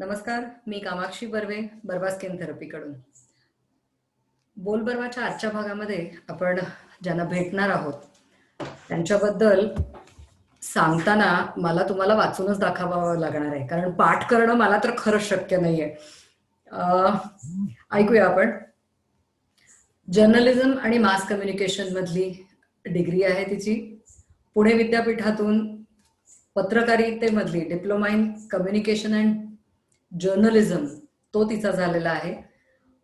नमस्कार, मी कामाक्षी बर्वे, बर्वा स्किन थेरपीकडून. बोलबर्वाच्या आजच्या भागामध्ये आपण ज्यांना भेटणार आहोत, त्यांच्याबद्दल सांगताना मला तुम्हाला वाचूनच दाखवावं लागणार आहे, कारण पाठ करणं मला तर खरंच शक्य नाहीये. ऐकूया आपण. जर्नलिझम आणि मास कम्युनिकेशन मधली डिग्री आहे तिची. पुणे विद्यापीठातून पत्रकारितेमधली diploma in communication and journalism तो तिचा झालेला आहे.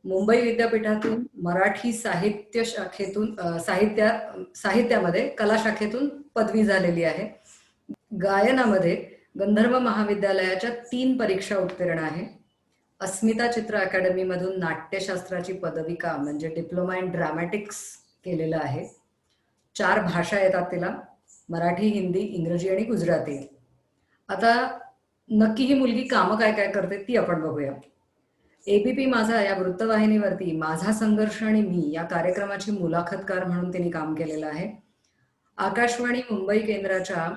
मुंबई विद्यापीठातून मराठी साहित्य शाखेतून साहित्यामध्ये कला शाखेतून पदवी झालेली आहे. गायनामध्ये गंधर्व महाविद्यालयाच्या 3 परीक्षा उत्तीर्ण आहे. अस्मिता चित्र अकॅडमीमधून नाट्यशास्त्राची पदविका म्हणजे डिप्लोमा इन ड्रामॅटिक्स केलेलं आहे. 4 भाषा येतात तिला, मराठी, हिंदी, इंग्रजी आणि गुजराती. आता नक्की ही मुलगी कामं काय काय करते ती आपण बघूया. एबीपी माझा या वृत्तवाहिनीवरती माझा संघर्ष आणि मी या कार्यक्रमाची मुलाखतकार म्हणून तिने काम केलेलं आहे. आकाशवाणी मुंबई केंद्राच्या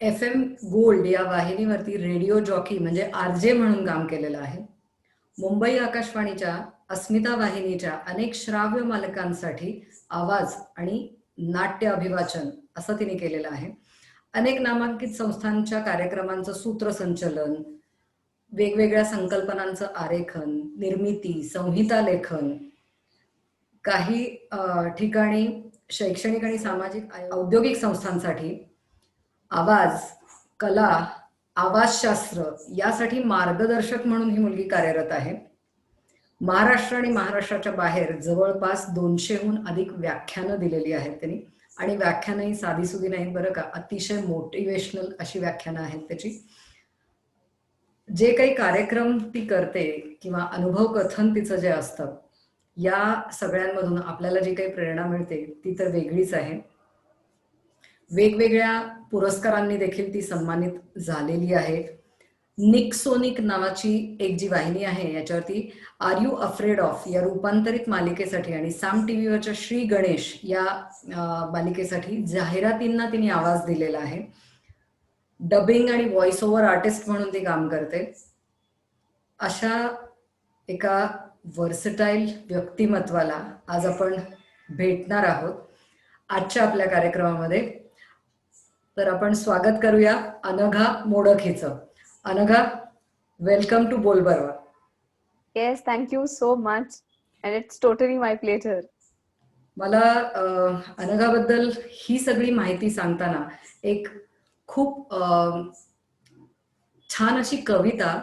FM गोल्ड या वाहिनीवरती रेडिओ जॉकी म्हणजे आरजे म्हणून काम केलेलं आहे. मुंबई आकाशवाणीच्या अस्मिता वाहिनीच्या अनेक श्राव्य मालिकांसाठी आवाज आणि नाट्य अभिवाचन असं तिने केलेलं आहे. अनेक नामांकित संस्थांच्या कार्यक्रमांचं सूत्रसंचलन, वेगवेगळ्या संकल्पनांचं आरेखन, निर्मिती, संहिता लेखन, काही ठिकाणी शैक्षणिक आणि सामाजिक औद्योगिक संस्थांसाठी आवाज, कला, आवाजशास्त्र यासाठी मार्गदर्शक म्हणून ही मुलगी कार्यरत आहे. महाराष्ट्र आणि महाराष्ट्राच्या बाहेर जवळपास 200हून अधिक व्याख्यानं दिलेली आहेत त्यांनी. आणि व्याख्यानंही साधीसुधी नाहीत बरं का, अतिशय मोटिवेशनल अशी व्याख्यानं आहेत त्याची. जे काही कार्यक्रम ती करते किंवा अनुभव कथन तिचं जे असतं, या सगळ्यांमधून आपल्याला जी काही प्रेरणा मिळते ती तर वेगळीच आहे. वेगवेगळ्या पुरस्कारांनी देखील ती सन्मानित झालेली आहे. निक्सोनिक नावाची एक जी वाहिनी आहे याच्यावरती आर यू अफ्रेड ऑफ या रूपांतरित मालिकेसाठी आणि साम टीव्हीवरच्या श्री गणेश या मालिकेसाठी जाहिरातींना तिने आवाज दिलेला आहे. डबिंग आणि व्हॉइस ओव्हर आर्टिस्ट म्हणून ती काम करते. अशा एका व्हर्सटाईल व्यक्तिमत्वाला आज आपण भेटणार आहोत आजच्या आपल्या कार्यक्रमामध्ये. तर आपण स्वागत करूया अनघा मोडक हिचं. Anagha, welcome to Bolbarva. Yes, thank you so much. And it's totally my pleasure. मला अनघाबद्दल ही सगळी माहिती सांगताना एक खूप छान अशी कविता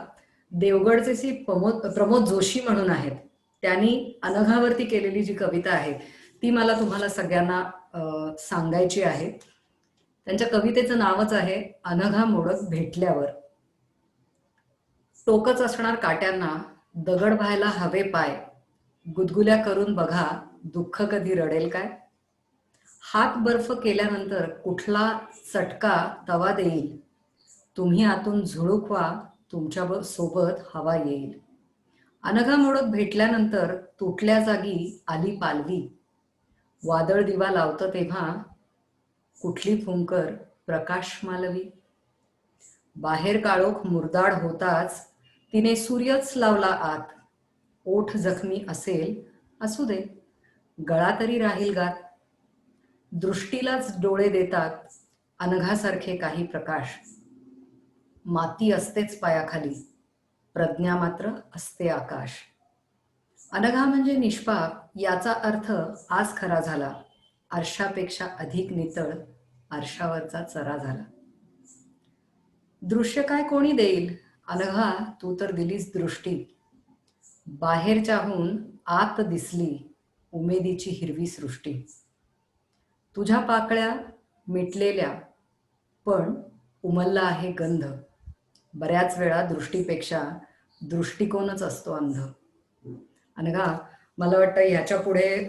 देवगडचे श्री प्रमोद जोशी म्हणून आहेत, त्यांनी अनघावरती केलेली जी कविता आहे ती मला तुम्हाला सगळ्यांना सांगायची आहे. त्यांच्या कवितेचं नावच आहे अनघा मोडक भेटल्यावर. टोकच असणार काट्यांना, दगड व्हायला हवे पाय, गुदगुल्या करून बघा दुःख कधी रडेल काय. हात बर्फ केल्यानंतर कुठला चटका तवा देईल, तुम्ही आतून झुळूक व्हा तुमच्या सोबत हवा येईल. अनघा मोडक भेटल्यानंतर तुटल्या जागी आली पालवी, वादळ दिवा लावतं तेव्हा कुठली फुंकर प्रकाश मालवी. बाहेर काळोख मुरदाड होताच तिने सूर्यच लावला आत, ओठ जखमी असेल असू दे, गळा तरी राहील गात. दृष्टीलाच डोळे देतात अनघासारखे काही प्रकाश, माती असतेच पायाखाली, प्रज्ञा मात्र असते आकाश. अनघा म्हणजे निष्पाप याचा अर्थ आज खरा झाला, आरशापेक्षा अधिक नितळ आरशावरचा चरा झाला. दृश्य काय कोणी देईल, अनघा तू तर दिलीस दृष्टी, बाहेरच्याहून आत दिसली उमेदीची हिरवी सृष्टी. तुझ्या पाकळ्या मिटलेल्या पण उमलला आहे गंध, बऱ्याच वेळा दृष्टीपेक्षा दृष्टिकोनच असतो अंध. अनघा, मला वाटतं ह्याच्या पुढे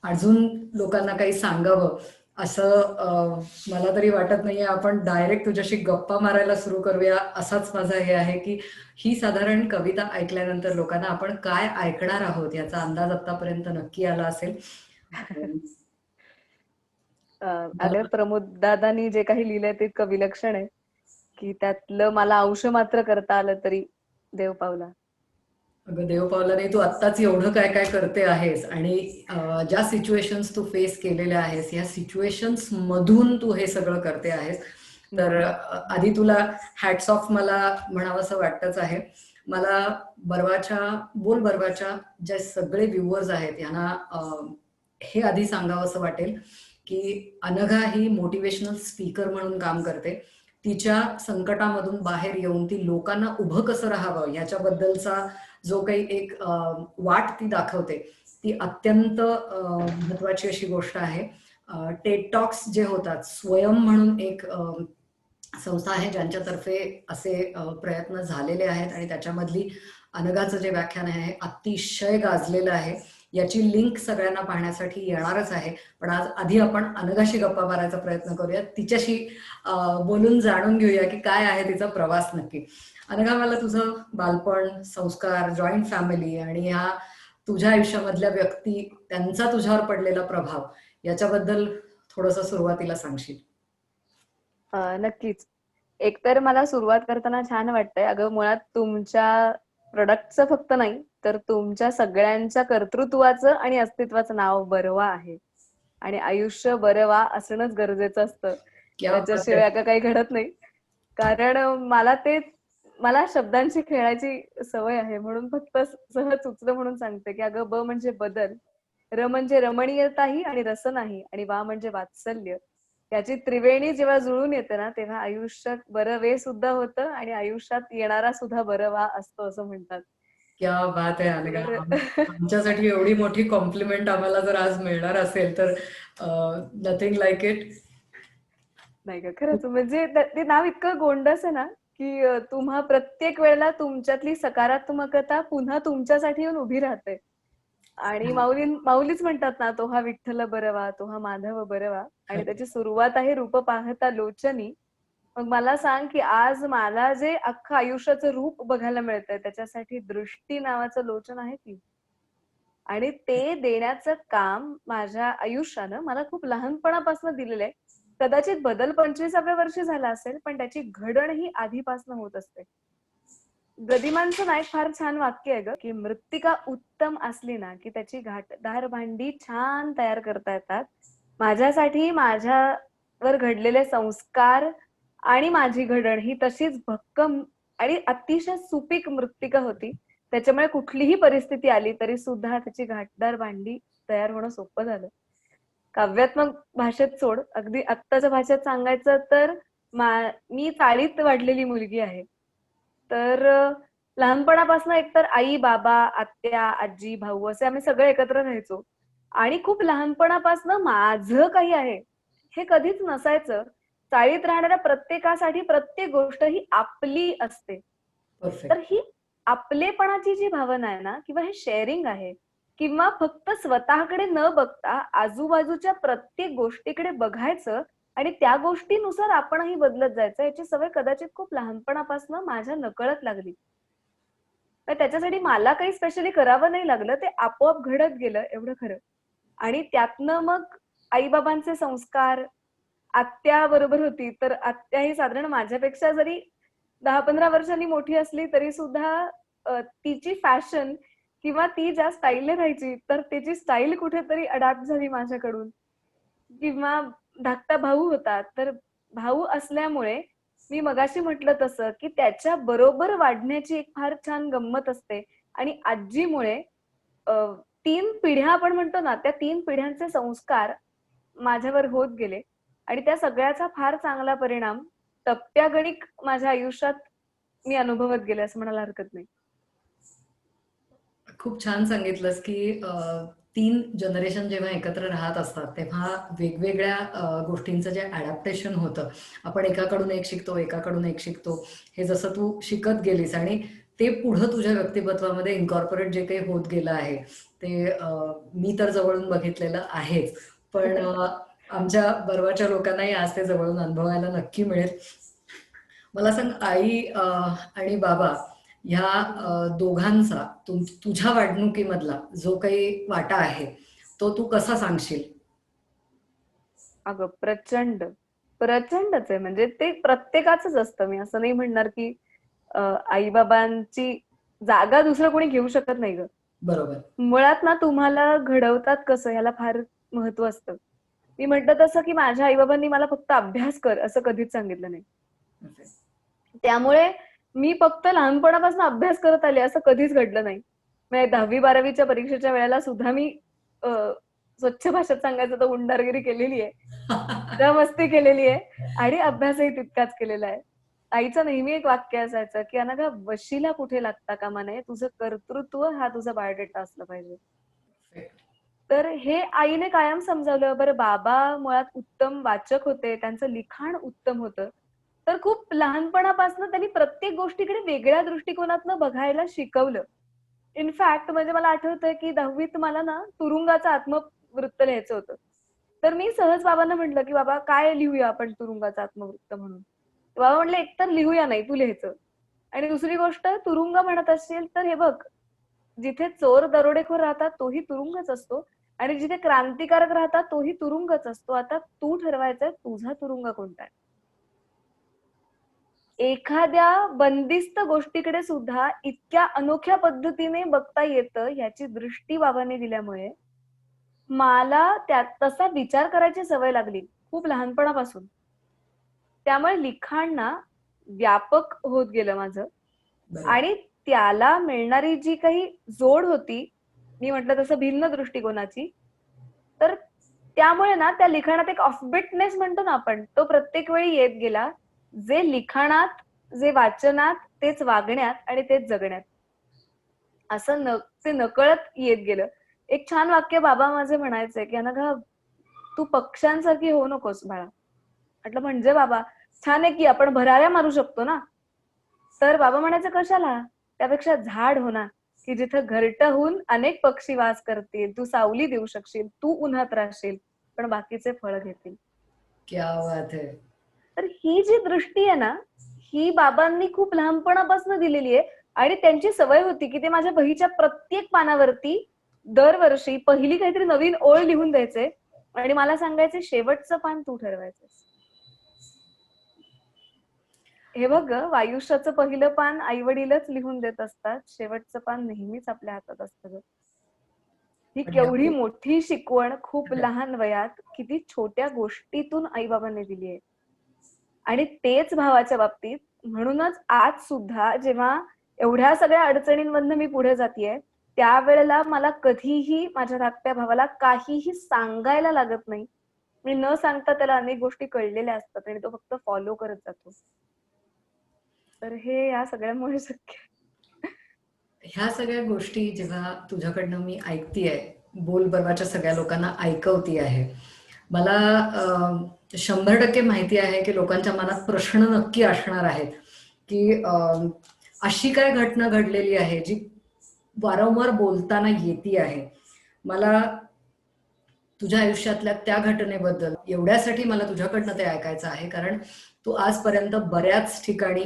अजून लोकांना काही सांगावं असं मला तरी वाटत नाहीये. आपण डायरेक्ट तुझ्याशी गप्पा मारायला सुरू करूया असाच माझा हे आहे की ही साधारण कविता ऐकल्यानंतर लोकांना आपण काय ऐकणार आहोत याचा अंदाज आतापर्यंत नक्की आला असेल. अगं प्रमोद दादांनी जे काही लिहिलंय ते इतकं विलक्षण आहे की त्यातलं मला अंश मात्र करता आलं तरी देव पावला. अगं देव पावला नाही, तू आत्ताच एवढं काय काय करते आहेस आणि ज्या सिच्युएशन्स तू फेस केलेल्या आहेस, या सिच्युएशन्स मधून तू हे सगळं करते आहेस. तर आधी तुला हॅट्स ऑफ मला म्हणावंसं वाटतंच आहे. मला बोल बर्वाच्या जे सगळे व्ह्युअर्स आहेत यांना हे आधी सांगावंसं वाटेल की अनघा ही मोटिवेशनल स्पीकर म्हणून काम करते. तिच्या संकटामधून बाहेर येऊन ती लोकांना उभं कसं राहावं याच्याबद्दलचा जो काही एक वाट ती दाखवते, ती अत्यंत महत्वाची अशी गोष्ट आहे. टेड टॉक्स जे होतात, स्वयं म्हणून एक संस्था आहे ज्यांच्यातर्फे असे प्रयत्न झालेले आहेत आणि त्याच्यामधली अनघाचं जे व्याख्यान आहे अतिशय गाजलेलं आहे. याची लिंक सगळ्यांना पाहण्यासाठी येणारच आहे. पण आज आधी आपण अनघाशी गप्पा मारायचा प्रयत्न करूया, तिच्याशी बोलून जाणून घेऊया की काय आहे तिचा प्रवास नक्की. अनघा, मला तुझं बालपण, संस्कार, जॉईंट फॅमिली आणि ह्या तुझ्या आयुष्यामधल्या व्यक्ती, त्यांचा तुझ्यावर पडलेला प्रभाव याच्याबद्दल थोडंसं सुरुवातीला सांगशील? नक्कीच. एकतर मला सुरुवात करताना छान वाटतंय. अगं मुळात तुमच्या प्रोडक्टचं फक्त नाही, तर तुमच्या सगळ्यांच्या कर्तृत्वाचं आणि अस्तित्वाचं नाव बरवा आहे. आणि आयुष्य बरवा असणंच गरजेचं असतं. क्या बात त्याच्याशिवाय आहे. अगं काही घडत नाही. कारण मला शब्दांची खेळायची सवय आहे. म्हणून फक्त सहज सुचलं म्हणून सांगते, की अगं ब म्हणजे बदल, र म्हणजे रमणीयताही आणि रसनाही आणि वा म्हणजे वात्सल्य. याची त्रिवेणी जेव्हा जुळून येते ना, तेव्हा आयुष्यात बरवे सुद्धा होतं आणि आयुष्यात येणारा सुद्धा बरवा असतो असं म्हणतात. क्या बात आहे अनघा. तर आमच्यासाठी एवढी मोठी कॉम्प्लिमेंट आम्हाला जर आज मिळणार असेल तर नथिंग लाईक इट. नाही का, खरंच म्हणजे ते नाव इतकं गोंडस आहे ना, की तुम्हा प्रत्येक वेळेला तुमच्यातली सकारात्मकता पुन्हा तुमच्यासाठी येऊन उभी राहते. आणि माऊलीच म्हणतात ना, तो हा विठ्ठल बरवा, तो हा माधव बरवा. आणि त्याची सुरुवात आहे रूप पाहता लोचनी. मग मला सांग, की आज मला जे अख्खं आयुष्याचं रूप बघायला मिळतंय, त्याच्यासाठी दृष्टी नावाचं लोचन आहे की. आणि ते देण्याचं काम माझ्या आयुष्यानं मला खूप लहानपणापासून दिलेलं आहे. कदाचित बदल 25व्या वर्षी झाला असेल, पण त्याची घडण ही आधीपासून होत असते. गदिमांचं ना एक फार छान वाक्य आहे ग, की मृत्तिका उत्तम असली ना, की त्याची घाटदार भांडी छान तयार करता येतात. माझ्यासाठी माझ्यावर घडलेले संस्कार आणि माझी घडण ही तशीच भक्कम आणि अतिशय सुपीक मृत्तिका होती. त्याच्यामुळे कुठलीही परिस्थिती आली तरी सुद्धा त्याची घाटदार भांडी तयार होणं सोपं झालं. काव्यात्मक भाषेत सोड, अगदी आत्ताच्या भाषेत सांगायचं तर मी चाळीत वाढलेली मुलगी आहे. तर लहानपणापासून एकतर आई, बाबा, आत्या, आजी, भाऊ असे आम्ही सगळे एकत्र राहायचो. आणि खूप लहानपणापासून माझं काही आहे हे कधीच नसायचं. चाळीत राहणाऱ्या प्रत्येकासाठी प्रत्येक गोष्ट ही आपली असते. तर परफेक्ट. ही आपलेपणाची जी भावना आहे ना, किंवा हे शेअरिंग आहे, किंवा फक्त स्वतःकडे न बघता आजूबाजूच्या प्रत्येक गोष्टीकडे बघायचं आणि त्या गोष्टीनुसार आपणही बदलत जायचं, याची सवय कदाचित खूप लहानपणापासून माझ्या नकळत लागली. तर त्याच्यासाठी मला काही स्पेशली करावं नाही लागलं, ते आपोआप घडत गेलं एवढं खरं. आणि त्यातनं मग आईबाबांचे संस्कार, आत्या बरोबर होती, तर आत्या ही साधारण माझ्यापेक्षा जरी 10-15 वर्षांनी मोठी असली तरी सुद्धा तिची फॅशन किंवा ती ज्या स्टाईलने राहायची, तर त्याची स्टाईल कुठेतरी अडॅप्ट झाली माझ्याकडून. किंवा धाकटा भाऊ होता, तर भाऊ असल्यामुळे मी मगाशी म्हटलं तसं, की त्याच्या बरोबर वाढण्याची एक फार छान गंमत असते. आणि आजीमुळे अ, 3 पिढ्या आपण म्हणतो ना, त्या 3 पिढ्यांचे संस्कार माझ्यावर होत गेले आणि त्या सगळ्याचा फार चांगला परिणाम टप्प्यागणिक माझ्या आयुष्यात मी अनुभवत गेले असं म्हणायला हरकत नाही. खूप छान सांगितलंस की 3 जनरेशन जेव्हा एकत्र राहत असतात तेव्हा वेगवेगळ्या गोष्टींचं जे अडॅप्टेशन होतं, आपण एकाकडून एक शिकतो, एकाकडून एक शिकतो, हे जसं तू शिकत गेलीस आणि ते पुढं तुझ्या व्यक्तिमत्वामध्ये इन्कॉर्पोरेट जे काही होत गेलं आहे ते मी तर जवळून बघितलेलं आहेच. पण आमच्या बरोबरच्या लोकांनाही आज ते जवळून अनुभवायला नक्की मिळेल. मला सांग, आई आणि बाबा ह्या दोघांचा तुझ्या वाढणुकीमधला जो काही वाटा आहे तो तू कसा सांगशील? अगं प्रचंड. प्रचंडच आहे. म्हणजे ते प्रत्येकाचंच असतं. मी असं नाही म्हणणार की आई बाबांची जागा दुसरं कोणी घेऊ शकत नाही ग. बरोबर. मुळात ना तुम्हाला घडवतात कसं ह्याला फार महत्व असतं. मी म्हटलं तसं की माझ्या आई बाबांनी मला फक्त अभ्यास कर असं कधीच सांगितलं नाही. त्यामुळे मी फक्त लहानपणापासून अभ्यास करत आले असं कधीच घडलं नाही. म्हणजे 10वी-12वीच्या परीक्षेच्या वेळेला सुद्धा मी अ, स्वच्छ भाषेत सांगायचं तर गुंडारगिरी केलेली आहे. मस्ती केलेली आहे आणि अभ्यासही तितकाच केलेला आहे. आईचं नेहमी एक वाक्य असायचं, की "अनघा वशीला कुठे लागता कामा नये. तुझं कर्तृत्व हा तुझा बायोडेटा असला पाहिजे." तर हे आईने कायम समजावलं. बरं बाबा मुळात उत्तम वाचक होते. त्यांचं लिखाण उत्तम होतं. तर खूप लहानपणापासून त्यांनी प्रत्येक गोष्टीकडे वेगळ्या दृष्टिकोनातनं बघायला शिकवलं. इनफॅक्ट म्हणजे मला आठवतंय, की 10वीत मला ना तुरुंगाचं आत्मवृत्त लिहायचं होतं. तर मी सहज बाबांना म्हटलं, की "बाबा काय लिहूया आपण तुरुंगाचं आत्मवृत्त म्हणून?" बाबा म्हटले, "एकतर लिहूया नाही, तू लिहायचं. आणि दुसरी गोष्ट तुरुंग म्हणत असशील तर हे बघ, जिथे चोर दरोडेखोर राहतात तोही तुरुंगच असतो आणि जिथे क्रांतिकारक राहतात तोही तुरुंगच असतो. आता तू ठरवायचंय तुझा तुरुंग कोणता आहे?" एखाद्या बंदिस्त गोष्टीकडे सुद्धा इतक्या अनोख्या पद्धतीने बघता येतं ह्याची दृष्टी बाबांनी दिल्यामुळे मला त्यात तसा विचार करायची सवय लागली खूप लहानपणापासून. त्यामुळे लिखाण ना व्यापक होत गेलं माझं बरोबर. आणि त्याला मिळणारी जी काही जोड होती, मी म्हटलं तसं भिन्न दृष्टिकोनाची, तर त्यामुळे ना त्या लिखाणात एक ऑफबिटनेस म्हणतो ना आपण, तो प्रत्येक वेळी येत गेला. जे लिखाणात, जे वाचनात, तेच वागण्यात आणि तेच जगण्यात. असं ते नकळत येत गेलं. एक छान वाक्य बाबा माझे म्हणायचे, की "अनघा, तू पक्ष्यांसारखी होऊ नकोस बाळा." म्हटलं, "म्हणजे बाबा?" "छान आहे की आपण भराऱ्या मारू शकतो ना." तर बाबा म्हणायचे, "कशाला? त्यापेक्षा झाड हो ना, की जिथं घरटं होऊन अनेक पक्षी वास करतील. तू सावली देऊ शकशील, तू उन्हात राहशील, पण बाकीचे फळं घेतील." क्या बात है. तर ही जी दृष्टी आहे ना, ही बाबांनी खूप लहानपणापासून दिलेली आहे आणि त्यांची सवय होती, की ते माझ्या वहीच्या प्रत्येक पानावरती दरवर्षी पहिली काहीतरी नवीन ओळ लिहून द्यायचे आणि मला सांगायचे, "शेवटचं पान तू ठरवायचंस." हे बघ गं, आयुष्याचं पहिलं पान आई-वडीलच लिहून देत असतात. शेवटचं पान नेहमीच आपल्या हातात असतं गं. ही पण ह्या केवढी मोठी शिकवण खूप लहान वयात, किती छोट्या गोष्टीतून आई-बाबांनी दिली आहे. आणि तेच भावाच्या बाबतीत म्हणूनच आज सुद्धा जेव्हा एवढ्या सगळ्या अडचणींमधनं मी पुढे जातेय, त्यावेळेला मला कधीही माझ्या धाकट्या भावाला काहीही सांगायला लागत नाही. मी न सांगता त्याला अनेक गोष्टी कळलेल्या असतात आणि तो फक्त फॉलो करत जातो. तर हे या सगळ्यामुळे शक्य आहे. ह्या सगळ्या गोष्टी जेव्हा तुझ्याकडनं मी ऐकतीये, बोलबर्वाच्या सगळ्या लोकांना ऐकवती आहे. मला 100% माहिती आहे, की लोकांच्या मनात प्रश्न नक्की असणार आहेत, की अशी काय घटना घडलेली आहे, जी वारंवार बोलताना येती आहे. मला तुझ्या आयुष्यातल्या त्या घटनेबद्दल एवढ्यासाठी मला तुझ्याकडनं ते ऐकायचं आहे, कारण तू आजपर्यंत बऱ्याच ठिकाणी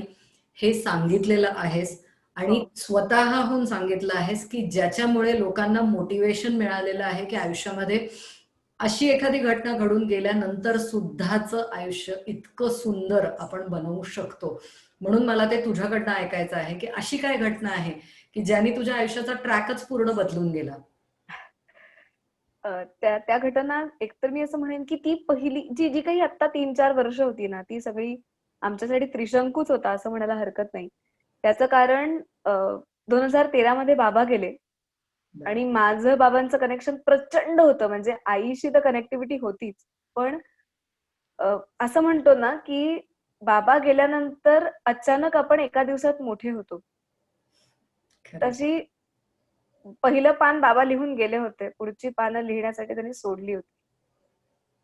हे सांगितलेलं आहेस हो. आणि स्वतःहून सांगितलं आहेस, की ज्याच्यामुळे लोकांना मोटिवेशन मिळालेलं आहे, की आयुष्यामध्ये अशी एखादी घटना घडून गेल्यानंतर सुद्धाचं आयुष्य इतकं सुंदर आपण बनवू शकतो. म्हणून मला ते तुझ्याकडनं ऐकायचं आहे, की अशी काय घटना आहे, की ज्याने तुझ्या आयुष्याचा ट्रॅकच पूर्ण बदलून गेला? त्या त्या घटना एकतर मी असं म्हणेन, की ती पहिली जी जी काही आता 3-4 वर्ष होती ना, ती सगळी आमच्यासाठी त्रिशंकूच होता असं म्हणायला हरकत नाही. त्याचं कारण 2013 मध्ये बाबा गेले आणि माझं बाबांचं कनेक्शन प्रचंड होतं. म्हणजे आईशी तर कनेक्टिव्हिटी होतीच. पण असं म्हणतो ना, की बाबा गेल्यानंतर अचानक आपण एका दिवसात मोठे होतो. खरंय. तशी पहिलं पान बाबा लिहून गेले होते. पुढची पानं लिहिण्यासाठी त्यांनी सोडली होती.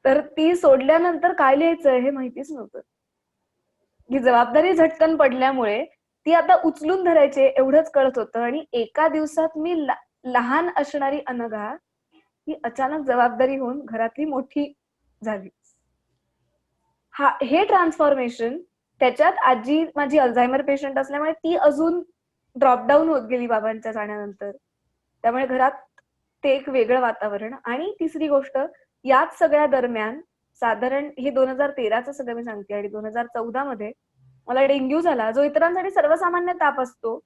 तर ती सोडल्यानंतर काय लिहायचं हे माहितीच नव्हतं. ही जबाबदारी झटकन पडल्यामुळे ती आता उचलून धरायची आहे एवढंच कळत होतं आणि एका दिवसात मी लहान असणारी अनघा ही अचानक जबाबदारी होऊन घरातली मोठी झाली. हे ट्रान्सफॉर्मेशन त्याच्यात आजी माझी अल्झायमर पेशंट असल्यामुळे ती अजून ड्रॉप डाउन होत गेली बाबांच्या जाण्यानंतर. त्यामुळे घरात ते एक वेगळं वातावरण आणि तिसरी गोष्ट याच सगळ्या दरम्यान साधारण हे 2013चं सगळं मी सांगते, आणि 2014 मध्ये मला डेंग्यू झाला, जो इतरांसाठी सर्वसामान्य ताप असतो,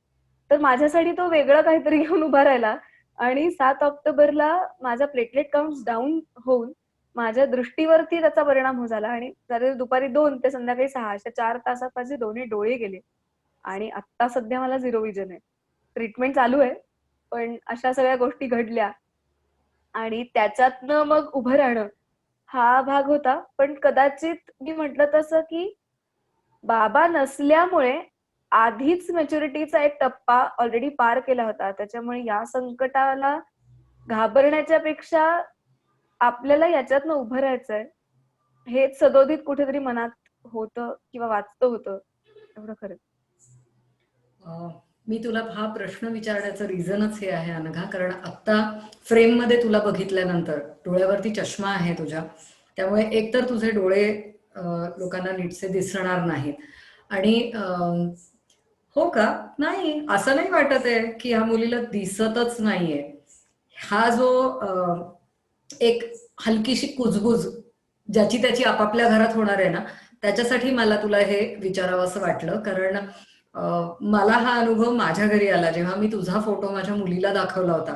तर माझ्यासाठी तो वेगळं काहीतरी घेऊन उभा राहिला. आणि 7 ऑक्टोबरला माझा प्लेटलेट काउंट डाऊन होऊन माझ्या दृष्टीवरती त्याचा परिणाम हो झाला, आणि जरी दुपारी 2 ते संध्याकाळी 6 अशा 4 तासात माझे दोन्ही डोळे गेले. आणि आता सध्या मला झिरो विजन आहे. ट्रीटमेंट चालू आहे, पण अशा सगळ्या गोष्टी घडल्या आणि त्याच्यातनं मग उभं राहणं हा भाग होता. पण कदाचित मी म्हटलं तसं, की बाबा नसल्यामुळे आधीच मॅच्युरिटीचा एक टप्पा ऑलरेडी पार केला होता. त्याच्यामुळे या संकटाला घाबरण्याच्या पेक्षा आपल्याला याच्यातनं उभं राहायचंय, हेच सदोदित कुठेतरी मनात होतं किंवा वाचतं होतं. एवढं खरं. मी तुला हा प्रश्न विचारण्याचं रिझनच हे आहे अनघा, कारण आत्ता फ्रेममध्ये तुला बघितल्यानंतर डोळ्यावरती चष्मा आहे तुझ्या, त्यामुळे एकतर तुझे डोळे लोकांना नीटसे दिसणार नाहीत. आणि हो का? नाही, असं नाही वाटत आहे की ह्या मुलीला दिसतच नाहीये. हा जो एक हलकीशी कुजबुज ज्याची त्याची आपापल्या घरात होणार आहे ना, त्याच्यासाठी मला तुला हे विचारावं असं वाटलं. कारण मला हा अनुभव माझ्या घरी आला जेव्हा मी तुझा फोटो माझ्या मुलीला दाखवला होता.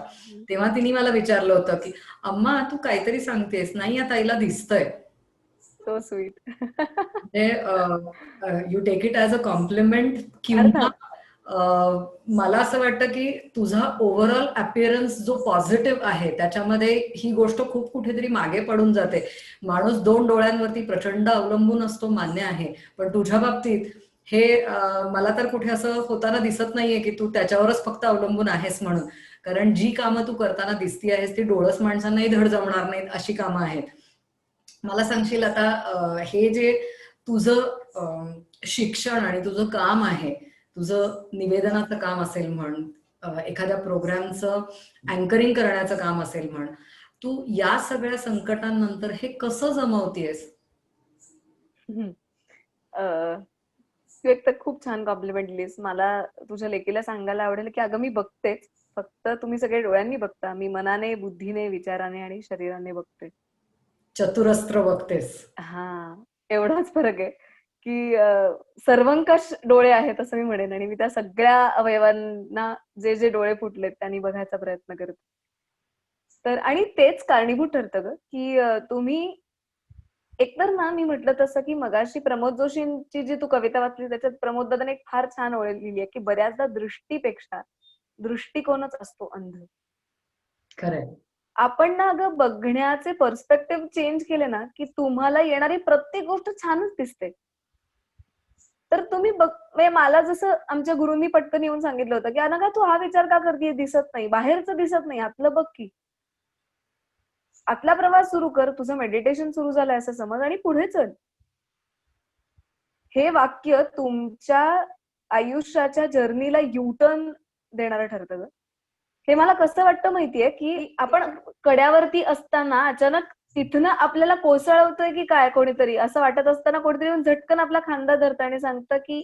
तेव्हा तिने मला विचारलं होतं की अम्मा तू काहीतरी सांगतेस, नाही या ताईला दिसतंय. So sweet. You take it as a compliment, किंवा अर्थात. मला असं वाटतं की तुझा ओव्हरऑल अपिअरन्स जो पॉझिटिव्ह आहे त्याच्यामध्ये ही गोष्ट खूप कुठेतरी मागे पडून जाते. माणूस 2 डोळ्यांवरती प्रचंड अवलंबून असतो, मान्य आहे, पण तुझ्या बाबतीत हे मला तर कुठे असं होताना दिसत नाहीये की तू त्याच्यावरच फक्त अवलंबून आहेस म्हणून. कारण जी कामं तू करताना दिसती आहेस ती डोळस माणसांनाही धड जमणार नाहीत अशी कामं आहेत. मला सांगशील आता हे जे तुझं शिक्षण आणि तुझं काम आहे, तुझं निवेदनाचं काम असेल म्हण, एखाद्या प्रोग्रामचं अँकरिंग करण्याचं काम असेल म्हण, तू या सगळ्या संकटांनंतर हे कसं जमवतेस? हम्म. अ, तू एक तर खूप छान कॉम्प्लिमेंट दिलीस. मला तुझ्या लेकीला सांगायला आवडेल, की अगं मी बघतेच. फक्त तुम्ही सगळे डोळ्यांनी बघता. मी मनाने, बुद्धीने, विचाराने आणि शरीराने बघते. चतुरस्त्र बघतेस. हां, एवढाच फरक आहे, की सर्वंकष डोळे आहेत असं मी म्हणेन, आणि मी त्या सगळ्या अवयवांना जे डोळे फुटलेत त्यांनी बघायचा प्रयत्न करते. तर आणि तेच कारणीभूत ठरतं गं, की तुम्ही एकतर ना मी म्हटलं तसं, की मगाशी प्रमोद जोशींची जी तू कविता वाचली त्याच्यात प्रमोद दादाने एक फार छान ओळ लिहिली आहे, की बऱ्याचदा दृष्टीपेक्षा दृष्टिकोनच असतो अंध. खरंय. आपण ना अगं बघण्याचे पर्स्पेक्टिव्ह चेंज केले ना, की तुम्हाला येणारी प्रत्येक गोष्ट छानच दिसते. तर तुम्ही म्हणजे मला जसं आमच्या गुरूंनी पटकन येऊन सांगितलं होतं, की "अनघा तू हा विचार का करतीये? दिसत नाही. बाहेरचं दिसत नाही. आतलं बघ की. आतला प्रवास सुरू कर. तुझं मेडिटेशन सुरू झालंय असं समज आणि पुढे चल." हे वाक्य तुमच्या आयुष्याच्या जर्नीला यू-टर्न देणारं ठरतं गं. हे मला कसं वाटतं माहितीये, की आपण कड्यावरती असताना अचानक तिथनं आपल्याला कोसळवतोय की काय कोणीतरी, असं वाटत असताना कोणीतरी येऊन झटकन आपला खांदा धरतं आणि सांगतं, की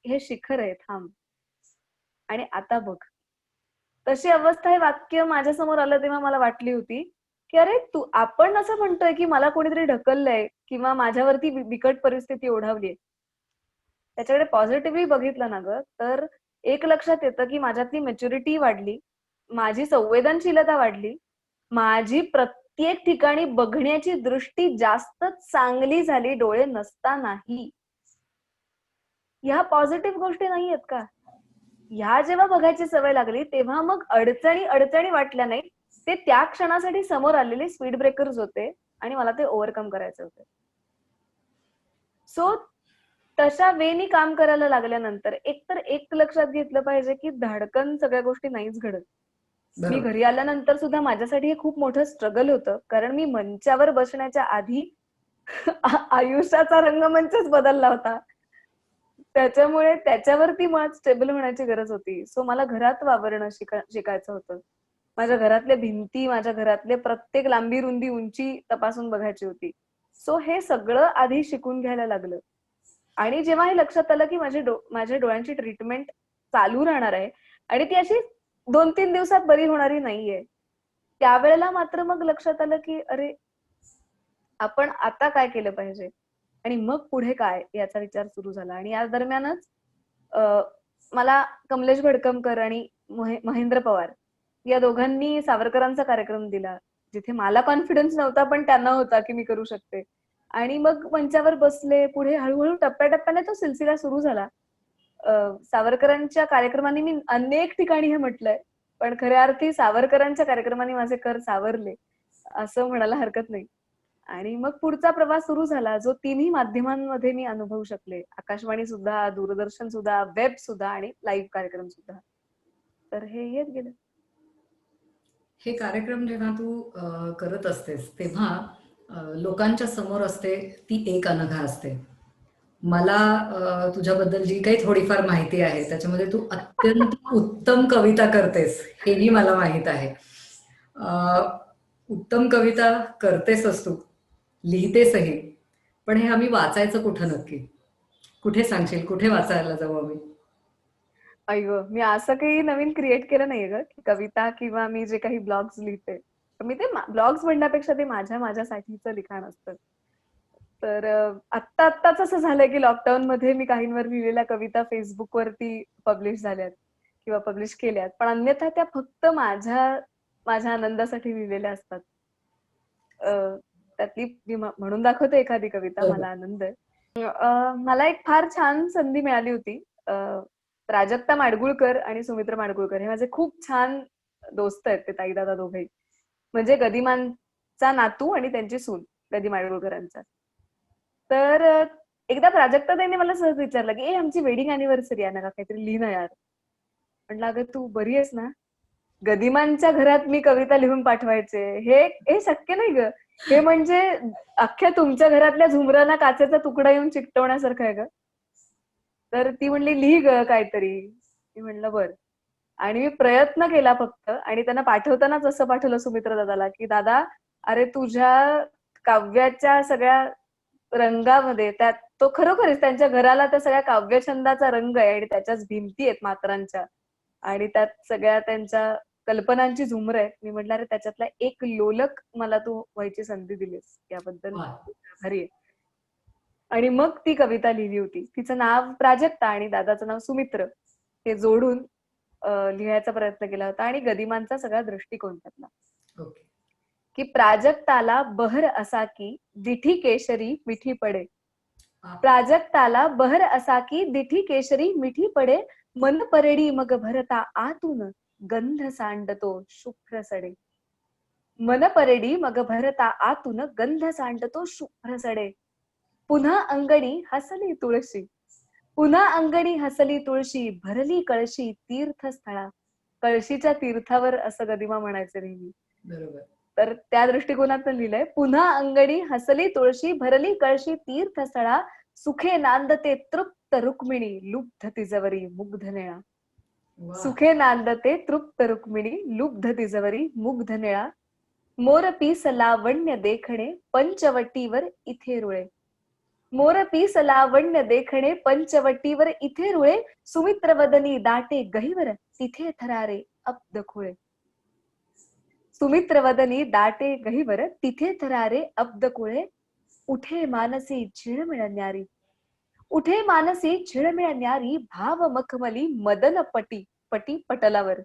"हे शिखर आहे, थांब आणि आता बघ." तशी अवस्था हे वाक्य माझ्यासमोर आलं तेव्हा मला वाटली होती, की अरे आपण असं म्हणतोय, की मला कोणीतरी ढकललंय किंवा माझ्यावरती बिकट परिस्थिती ओढावलीये. त्याच्याकडे पॉझिटिव्हली बघितलं ना गं, तर एक लक्षात येतं, की माझ्यातली मॅच्युरिटी वाढली, माझी संवेदनशीलता वाढली, माझी प्रत्येक ठिकाणी बघण्याची दृष्टी जास्तच चांगली झाली डोळे नसतानाही. ह्या पॉझिटिव्ह गोष्टी नाहीयेत का? ह्या जेव्हा बघायची सवय लागली, तेव्हा मग अडचणी वाटल्या नाहीत. ते त्या क्षणासाठी समोर आलेले स्पीड ब्रेकर्स होते आणि मला ते ओव्हरकम करायचे होते. सो तशा वेनी काम करायला लागल्यानंतर एकतर एक लक्षात घेतलं पाहिजे, की धाडकन सगळ्या गोष्टी नाहीच घडत. मी बरोबर. घरी आल्यानंतर सुद्धा माझ्यासाठी हे खूप मोठं स्ट्रगल होतं. कारण मी मंचावर बसण्याच्या आधी आयुष्याचा रंगमंचच बदलला होता. त्याच्यामुळे त्याच्यावरती मुळात स्टेबल होण्याची गरज होती. सो मला घरात वावरणं शिकायचं होतं. माझ्या घरातल्या भिंती, माझ्या घरातले प्रत्येक लांबी, रुंदी, उंची तपासून बघायची होती. सो हे सगळं आधी शिकून घ्यायला लागलं. आणि जेव्हा हे लक्षात आलं, की माझ्या डोळ्यांची ट्रीटमेंट चालू राहणार आहे आणि ती अशी 2-3 दिवसात बरी होणारी नाहीये. त्यावेळेला मात्र मग लक्षात आलं, की अरे आपण आता काय केलं पाहिजे आणि मग पुढे काय याचा विचार सुरू झाला. आणि या दरम्यानच मला कमलेश भडकमकर आणि महेंद्र पवार या दोघांनी सावरकरांचा कार्यक्रम दिला, जिथे मला कॉन्फिडन्स नव्हता पण त्यांना होता की मी करू शकते. आणि मग मंचावर बसले. पुढे हळूहळू टप्प्याटप्प्याने तो सिलसिला सुरू झाला. सावरकरांच्या कार्यक्रमांनी मी अनेक ठिकाणी हे म्हटलंय, पण खऱ्या अर्थी सावरकरांच्या कार्यक्रमांनी माझे कर सावरले असं म्हणायला हरकत नाही. आणि मग पुढचा प्रवास सुरू झाला, जो तिन्ही माध्यमांमध्ये मी अनुभवू शकले. आकाशवाणी सुद्धा, दूरदर्शन सुद्धा, वेब सुद्धा आणि लाईव्ह कार्यक्रम सुद्धा. तर हे येत गेलं. हे कार्यक्रम जेव्हा तू करत असतेस तेव्हा लोकांच्या समोर असते ती एक अनघा असते. मला तुझ्याबद्दल जी काही थोडीफार माहिती आहे त्याच्यामध्ये तू अत्यंत उत्तम कविता करतेस हेही मला माहीत आहे. उत्तम कविता करतेसच तू, लिहितेसही, पण हे आम्ही वाचायचं कुठं नक्की? कुठे सांगशील, कुठे वाचायला जाऊ आम्ही? अय्यो, मी असं काही नवीन क्रिएट केलं नाहीये ग, की कविता किंवा मी जे काही ब्लॉग्स लिहिते, मी ते ब्लॉग्स म्हणण्यापेक्षा ते माझ्यासाठीचं लिखाण असतं. तर आत्ताच असं झालंय की लॉकडाऊन मध्ये मी काहींवर लिहिलेल्या कविता फेसबुकवरती पब्लिश झाल्यात किंवा पब्लिश केल्यात, पण अन्यथा त्या फक्त माझ्या आनंदासाठी लिहिलेल्या असतात. त्यातली मी म्हणून दाखवते एखादी कविता, मला आनंद आहे. मला एक फार छान संधी मिळाली होती. प्राजक्ता माडगुळकर आणि सुमित्रा माडगुळकर हे माझे खूप छान दोस्त आहेत, ते ताई दादा दोघेही. म्हणजे गदिमांचा नातू आणि त्यांची सून गदी माडगुळकरांचा. तर एकदा प्राजक्ता ताईने मला सहज विचारलं की आमची वेडिंग अॅनिव्हर्सरी आहे ना, काहीतरी लिह ना यार. म्हटलं अगं तू बरी आहेस ना? गदिमांच्या घरात मी कविता लिहून पाठवायचे, हे शक्य नाही ग. हे म्हणजे अख्ख्या तुमच्या घरातल्या झुमराला काचेचा तुकडा येऊन चिकटवण्यासारखं आहे ग. तर ती म्हणली लिही ग काहीतरी. मी म्हणलं बर. आणि मी प्रयत्न केला फक्त, आणि त्यांना पाठवतानाच असं पाठवलं सुमित्रा दादाला की दादा, अरे तुझ्या काव्याच्या सगळ्या रंगामध्ये त्यात तो खरोखरच त्यांच्या घराला त्या सगळ्या काव्यछंदाचा रंग आहे आणि त्याच्याच भिंती आहेत मात्रांच्या आणि त्यात सगळ्या त्यांच्या कल्पनांची झुमर आहे. मी म्हटलं अरे त्याच्यातला एक लोलक मला तू व्हायची संधी दिलीस, याबद्दल आभारी आहे. आणि मग ती कविता लिहिली होती. तिचं नाव प्राजक्ता आणि दादाचं नाव सुमित्र हे जोडून लिहायचा प्रयत्न केला होता. आणि गदिमांचा सगळा दृष्टिकोन त्यातला की प्राजक्ताला बहर असा की दिठी केशरी मिठी पडे. प्राजक्ताला बहर असा की दिठी केशरी मिठी पडे, मन परेडी मग भरता आतून गंध सांडतो शुभ्र सडे. मन परेडी मग भरता आतून गंध सांडतो शुभ्र सडे. पुन्हा अंगणी हसली तुळशी, पुन्हा अंगणी हसली तुळशी, भरली कळशी तीर्थस्थळा. कळशीच्या तीर्थावर असं गदिमा म्हणायचे नेहमी. बरोबर. तर त्या दृष्टिकोनातून लिहिलंय, पुन्हा अंगणी हसली तुळशी, भरली कळशी तीर्थस्थळा, सुखे नांदते तृप्त रुक्मिणी, लुब्ध तिजवरी मुग्ध निळा. सुखे नांदते तृप्त रुक्मिणी, लुब्ध तिजवरी मुग्ध निळा. मोरपीस लावण्य देखणे पंचवटीवर इथे रुळे. मोरपीस लावण्य देखणे पंचवटीवर इथे रुळे, सुमित्र वदनी दाटे गहिवर तिथे थरारे अब्द खुळे. सुमित्र वदनी दाटे गहिवर तिथे थरारे अब्द कुळे. उठे मानसी झिळमिळ न्यारी, उठे मानसी झिळमिळ न्यारी, भाव मखमली मदन पटी पटी पटलावर.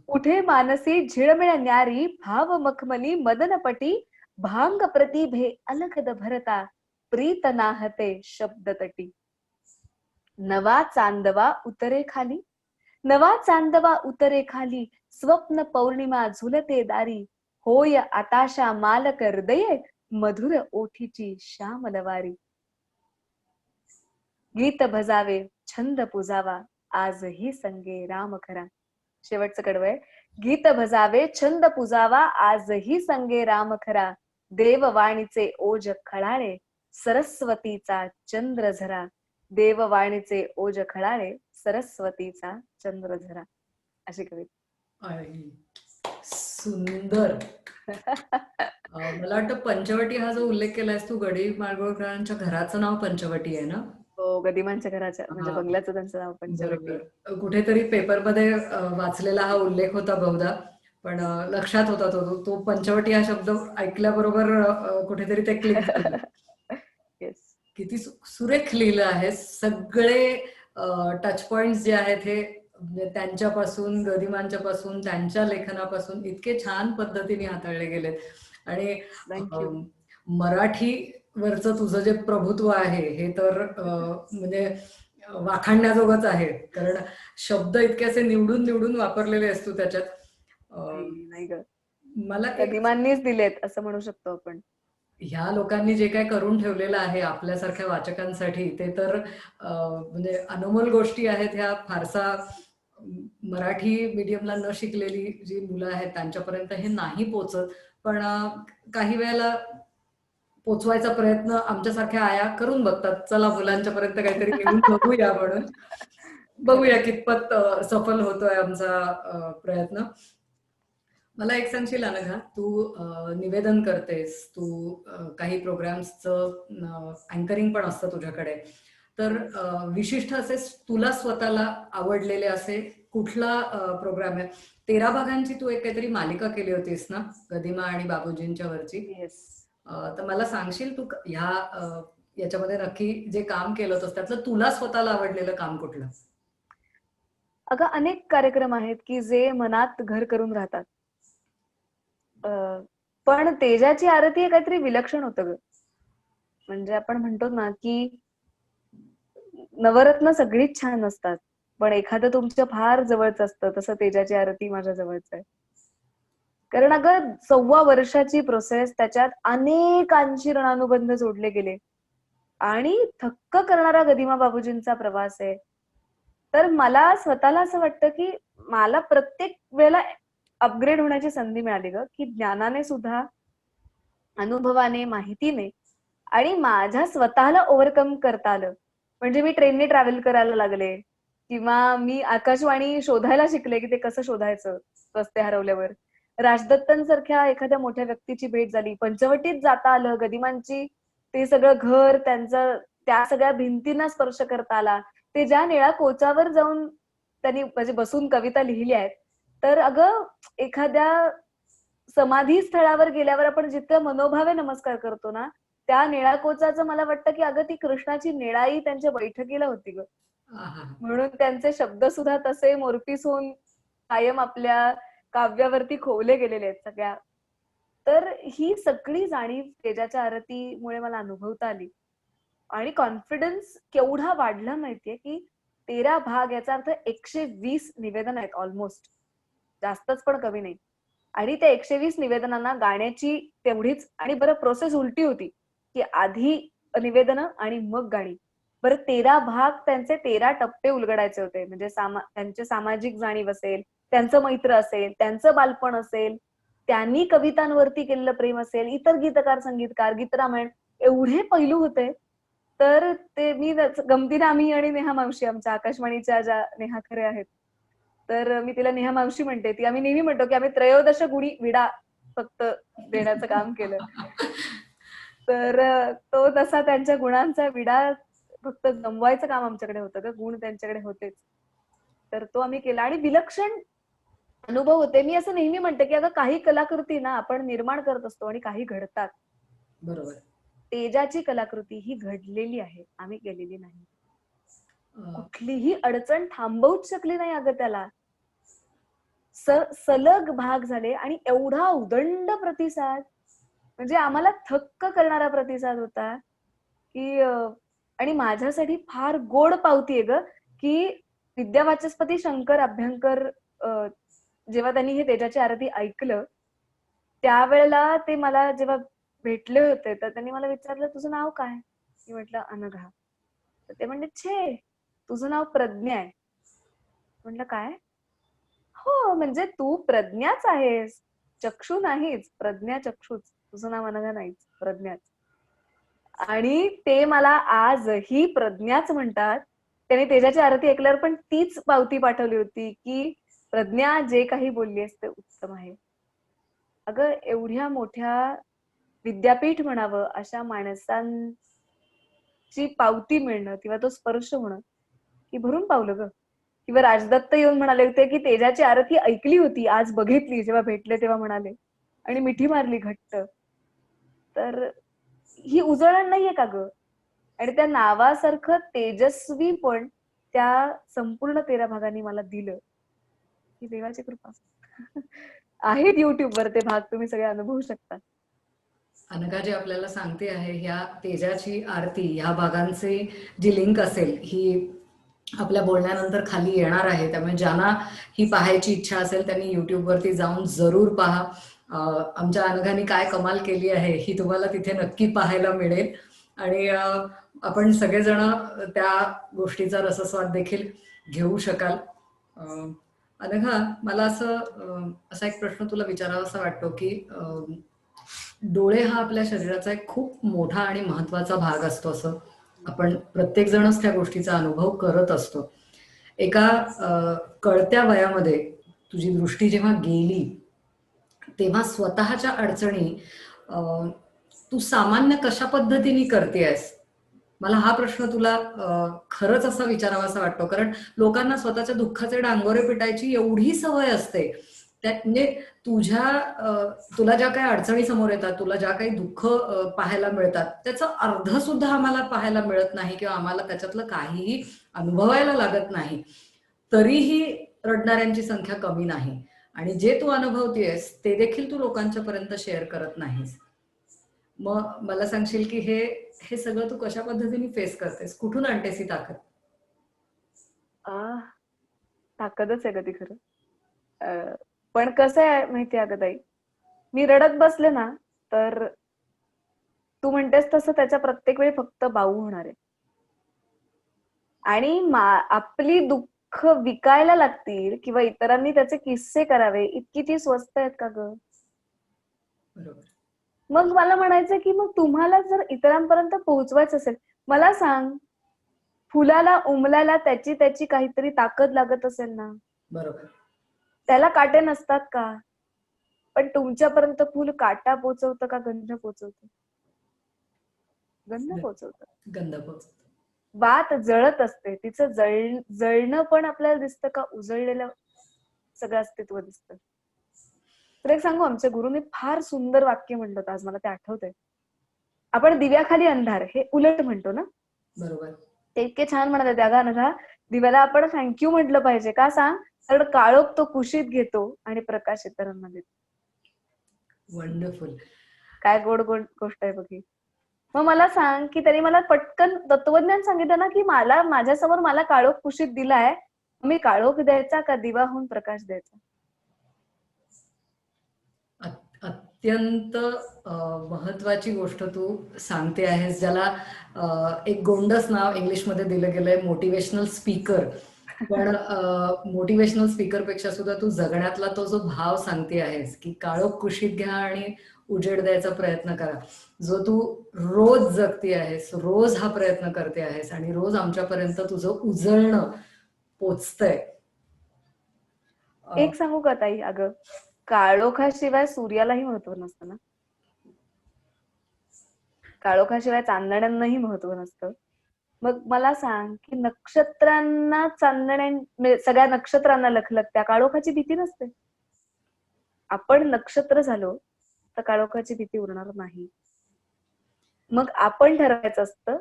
उठे मानसी झिळमिळ न्यारी, भाव मखमली मदन पटी, भांग प्रतिभे अलखद भरता, प्रीत नाहते शब्द तटी. नवा चांदवा उतरे खाली, नवा चांदवा उतरे खाली, स्वप्न पौर्णिमा झुलते दारी, होय आताशा मालक हृदये, मधुर ओठीची श्यामलवारी. गीत भजावे छंद पुजावा, आजही संगे राम खरा. शेवटचं कडवं आहे. गीत भजावे छंद पुजावा, आजही संगे राम खरा, देववाणीचे ओज खळाळे, सरस्वतीचा चंद्र झरा. देववाणीचे ओज खळाळे, सरस्वतीचा चंद्र झरा. अशी कविता. सुंदर. मला वाटतं पंचवटी हा जो उल्लेख केलायस तू, गडी माडगुळकरांच्या घराचं नाव पंचवटी आहे ना? हो, गदिमांच्या घराच्या म्हणजे बंगल्याचं त्यांचं नाव पंचवटी. कुठेतरी पेपरमध्ये वाचलेला हा उल्लेख होता बहुधा. पण लक्षात होता तो पंचवटी हा शब्द ऐकल्याबरोबर कुठेतरी ते क्लिक झालं. येस. किती सुरेख लिहिलं आहे. सगळे टच पॉइंट्स जे आहेत हे म्हणजे त्यांच्यापासून, गदिमांच्या पासून, त्यांच्या लेखनापासून इतके छान पद्धतीने हाताळले गेलेत. आणि थँक्यू. मराठीवरचं तुझं जे प्रभुत्व आहे हे तर म्हणजे वाखाणण्याजोगंच आहे. कारण शब्द इतके असे निवडून निवडून वापरलेले असतो त्याच्यात. अं, नाही ग, मला एक गदिमांनीच दिलेत असं म्हणू शकतो आपण. ह्या लोकांनी जे काय करून ठेवलेलं आहे आपल्यासारख्या वाचकांसाठी ते तर म्हणजे अनमोल गोष्टी आहेत. ह्या फारसा मराठी मीडियमला न शिकलेली जी मुलं आहेत त्यांच्यापर्यंत हे नाही पोचत. पण काही वेळेला पोचवायचा प्रयत्न आमच्यासारख्या आया करून बघतात. चला मुलांच्या पर्यंत काहीतरी घेऊन बघूया म्हणून. बघूया खरंय. कितपत सफल होतोय आमचा प्रयत्न. मला एक सांगशील अनघा, तू निवेदन करतेस, तू काही प्रोग्राम्सचं अँकरिंग पण असतं तुझ्याकडे. तर विशिष्ट असे तुला स्वतःला आवडलेले असे कुठला प्रोग्राम आहे? 13 भागांची तू एक काहीतरी मालिका केली होतीस ना, गदिमा आणि बाबूजींच्या वरची. येस. तर मला सांगशील तू ह्या याच्यामध्ये नक्की जे काम केलं होतंस त्यातलं तुला स्वतःला आवडलेलं काम कुठलं? अगं अनेक कार्यक्रम आहेत की जे मनात घर करून राहतात. पण तेजाची आरती हे काहीतरी विलक्षण होतं ग. म्हणजे आपण म्हणतो ना की नवरत्न सगळीच छान असतात, पण एखादं तुमच्या फार जवळचं असतं, तसं तेजाची आरती माझ्या जवळचं आहे. कारण अगं 1.25 वर्षाची प्रोसेस, त्याच्यात अनेकांशी ऋणानुबंध जोडले गेले आणि थक्क करणारा गदिमा बाबूजींचा प्रवास आहे. तर मला स्वतःला असं वाटतं की मला प्रत्येक वेळेला अपग्रेड होण्याची संधी मिळाली ग, की ज्ञानाने सुद्धा, अनुभवाने, माहितीने आणि माझ्या स्वतःला ओव्हरकम करता आलं. म्हणजे मी ट्रेनने ट्रॅव्हल करायला लागले किंवा मी आकाशवाणी शोधायला शिकले, की ते कसं शोधायचं रस्ते हरवल्यावर. राजदत्तांसारख्या एखाद्या मोठ्या व्यक्तीची भेट झाली. पंचवटीत जाता आलं. गदिमांची ते सगळं घर, त्यांचं त्या सगळ्या भिंतींना स्पर्श करता आला. ते ज्या निळ्या कोचावर जाऊन त्यांनी म्हणजे बसून कविता लिहिल्या आहेत. तर अगं एखाद्या समाधी स्थळावर गेल्यावर आपण जितकं मनोभावे नमस्कार करतो ना, त्या निळ्या कोचाचं मला वाटतं, की अगं ती कृष्णाची निळाई त्यांच्या बैठकीला होती गं. आहा. म्हणून त्यांचे शब्द सुद्धा तसे मोरपीस होऊन कायम आपल्या काव्यावरती खोवले गेलेले आहेत सगळ्या. तर ही सगळी जाणीव तेजाच्या आरतीमुळे मला अनुभवता आली. आणि कॉन्फिडन्स केवढा वाढला माहितीये, की 13 भाग याचा अर्थ 120 निवेदन आहेत ऑलमोस्ट. जास्तच पण कमी नाही. आणि त्या 120 निवेदनांना गाण्याची तेवढीच आणि बरं प्रोसेस उलटी होती, की आधी निवेदनं आणि मग गाणी. बरं 13 भाग त्यांचे 13 टप्पे उलगडायचे होते. म्हणजे त्यांची सामाजिक जाणीव असेल, त्यांचं मैत्र असेल, त्यांचं बालपण असेल, त्यांनी कवितांवरती केलेलं प्रेम असेल, इतर गीतकार, संगीतकार, गीतरामायण एवढे पैलू होते. तर ते मी गमतीने आम्ही आणि नेहा मावशी आमच्या आकाशवाणीच्या ज्या नेहा खरे आहेत. तर मी तिला नेहा मावशी म्हणते. ती आम्ही नेहमी म्हणतो, की आम्ही त्रयोदश गुणी विडा फक्त देण्याचं काम केलं. तर तो तसा त्यांच्या गुणांचा विडा फक्त जमवायचं काम आमच्याकडे होतं ग. गुण त्यांच्याकडे होतेच. तर तो आम्ही केला आणि विलक्षण अनुभव होते. मी असं नेहमी म्हणते, की अगं काही कलाकृती ना आपण निर्माण करत असतो आणि काही घडतात. बरोबर. तेजाची कलाकृती ही घडलेली आहे. आम्ही केलेली नाही. अ, कुठलीही अडचण थांबवूच शकली नाही अगं त्याला. सलग भाग झाले आणि एवढा उदंड प्रतिसाद, म्हणजे आम्हाला थक्क करणारा प्रतिसाद होता, की आणि माझ्यासाठी फार गोड पावती आहे ग, की विद्यावाचस्पती शंकर अभ्यंकर जेव्हा त्यांनी हे तेजाची आरती ऐकलं, त्यावेळेला ते मला जेव्हा भेटले होते, तर त्यांनी मला विचारलं, "तुझं नाव काय?" मी म्हटलं, "अनघा." तर ते म्हणले, "छे! तुझं नाव प्रज्ञा आहे." म्हटलं, "काय?" "हो, म्हणजे तू प्रज्ञाच आहेस. चक्षू नाहीच, प्रज्ञा चक्षुच. तुझं नाव अनघा नाहीच, प्रज्ञाच." आणि ते मला आजही प्रज्ञाच म्हणतात. त्याने तेजाची आरती ऐकल्यावर पण तीच पावती पाठवली होती, की "प्रज्ञा, जे काही बोललीयस ते उत्तम आहे." अगं एवढ्या मोठ्या विद्यापीठ म्हणावं अशा माणसांची पावती मिळणं किंवा तो स्पर्श होणं, ही भरून पावलं ग. किंवा राजदत्त येऊन म्हणाले होते की तेजाची आरती ऐकली होती, आज बघितली, जेव्हा भेटले तेव्हा म्हणाले, आणि मिठी मारली घट्ट. तर ही उजळण नाहीये का ग? आणि त्या नावासारखं तेजस्वी पण त्या संपूर्ण 13 भागांनी मला दिलं, ही देवाची कृपा. आहेत युट्यूबवर ते भाग, तुम्ही सगळे अनुभवू शकता. अनघा जे आपल्याला सांगते आहे ह्या तेजाची आरती ह्या भागांचे जी लिंक असेल ही आपल्या बोलण्यानंतर खाली येणार आहे, त्यामुळे ज्यांना ही पाहायची इच्छा असेल त्यांनी युट्यूबवरती जाऊन जरूर पहा. आमच्या अनघाने काय कमाल केली आहे ही तुम्हाला तिथे नक्की पाहायला मिळेल आणि आपण सगळेजण त्या गोष्टीचा रसस्वाद देखील घेऊ शकाल. अनघा, मला असा एक प्रश्न तुला विचारावासा वाटतो की डोळे हा आपल्या शरीराचा एक खूप मोठा आणि महत्वाचा भाग असतो, असं आपण प्रत्येक जणच त्या गोष्टीचा अनुभव करत असतो. एका कळत्या वयामध्ये तुझी दृष्टी जेव्हा गेली तेव्हा स्वतःच्या अडचणी तू सामान्य कशा पद्धतीने करतेयस? मला हा प्रश्न तुला खरंच असा विचारावासा वाटतो, कारण लोकांना स्वतःच्या दुःखाचे डांगोरे पिटायची एवढी सवय असते. त्यात म्हणजे तुला ज्या काही अडचणी समोर येतात, तुला ज्या काही दुःख पाहायला मिळतात, त्याचं अर्ध सुद्धा आम्हाला पाहायला मिळत नाही किंवा आम्हाला त्याच्यातलं काहीही अनुभवायला लागत नाही. तरीही रडणाऱ्यांची संख्या कमी नाही आणि जे तू अनुभवतेस ते देखील तू लोकांच्या पर्यंत शेअर करत नाहीस. मग मला सांगशील की हे हे सगळं तू कशा पद्धतीने फेस करतेस? कुठून आणतेस ही ताकद? आ, ताकदच आहे का ती खरं. पण कसं आहे माहितीये अगं ताई, मी रडत बसले ना, तर तू म्हणतेस तसं त्याच्या प्रत्येक वेळी फक्त बाऊ होणार आहे. आणि आपली दुःख विकायला लागतील किंवा इतरांनी त्याचे किस्से करावे इतकी ती स्वस्त आहेत का ग? बरोबर. मग मला म्हणायचं की मग तुम्हाला जर इतरांपर्यंत पोहोचवायचं असेल, मला सांग, फुलाला उमलायला त्याची त्याची काहीतरी ताकद लागत असेल ना. बरोबर. त्याला काटे नसतात का? पण तुमच्यापर्यंत फुल काटा पोचवतं का गंध पोचवतं? गंध पोचवतं. गंध पोचतो. वात जळत असते, तिचं जळणं पण आपल्याला दिसतं का उजळलेलं सगळं अस्तित्व दिसतं? तर एक सांगू, आमच्या गुरुने फार सुंदर वाक्य म्हणलं होतं, आज मला ते आठवतंय. आपण दिव्याखाली अंधार हे उलट म्हणतो ना. बरोबर. ते इतके छान म्हणाले त्या गाणं, दिव्याला आपण थँक्यू म्हटलं पाहिजे. का सांग? कारण काळोख तो कुशीत घेतो आणि प्रकाश इतरांना देतो. वंडरफुल. काय गोड गोड गोष्ट आहे बघी. मग मला सांग की त्यांनी मला पटकन तत्वज्ञान सांगितलं ना, की माझ्यासमोर मला काळोख कुशीत दिलाय, मी काळोख द्यायचा का दिवा होऊन प्रकाश द्यायचा? अत्यंत महत्वाची गोष्ट तू सांगते आहेस, ज्याला एक गोंडस नाव इंग्लिशमध्ये दिलं गेलंय, मोटिवेशनल स्पीकर. पण मोटिवेशनल स्पीकर पेक्षा सुद्धा तू जगण्यातला तो जो भाव सांगते आहेस की काळोख कुशीत घ्या आणि उजेड द्यायचा प्रयत्न करा, जो तू रोज जगते आहेस, रोज हा प्रयत्न करते आहेस आणि रोज आमच्यापर्यंत तुझं उजळणं पोचतंय. एक सांगू का ताई, अगं काळोखाशिवाय सूर्यालाही महत्व नसतं ना. काळोखाशिवाय चांदण्यांनाही महत्व नसतं. मग मला सांग की नक्षत्रांना सगळ्या नक्षत्रांना लखलखत्या काळोखाची भीती नसते. आपण नक्षत्र झालो तर काळोखाची भीती उरणार नाही. मग आपण ठरवायचं असतं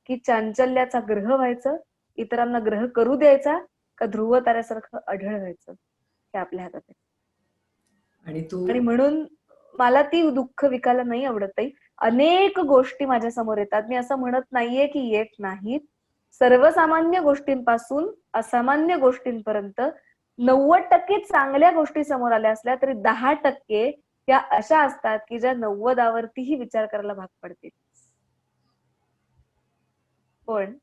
की चांचल्याचा ग्रह व्हायचं, इतरांना ग्रह करू द्यायचा, का ध्रुव ताऱ्यासारखं अढळ व्हायचं, हे आपल्या हातात आहे. आणि म्हणून मला ती दुःख विकायला नाही आवडत ताई. अनेक गोष्टी माझ्या समोर येतात. मी असं म्हणत नाहीये की येत नाहीत. सर्वसामान्य गोष्टींपासून असामान्य गोष्टींपर्यंत 90% चांगल्या गोष्टी समोर आल्या असल्या तरी 10% त्या अशा असतात की ज्या 90वरतीही विचार करायला भाग पडतील. पण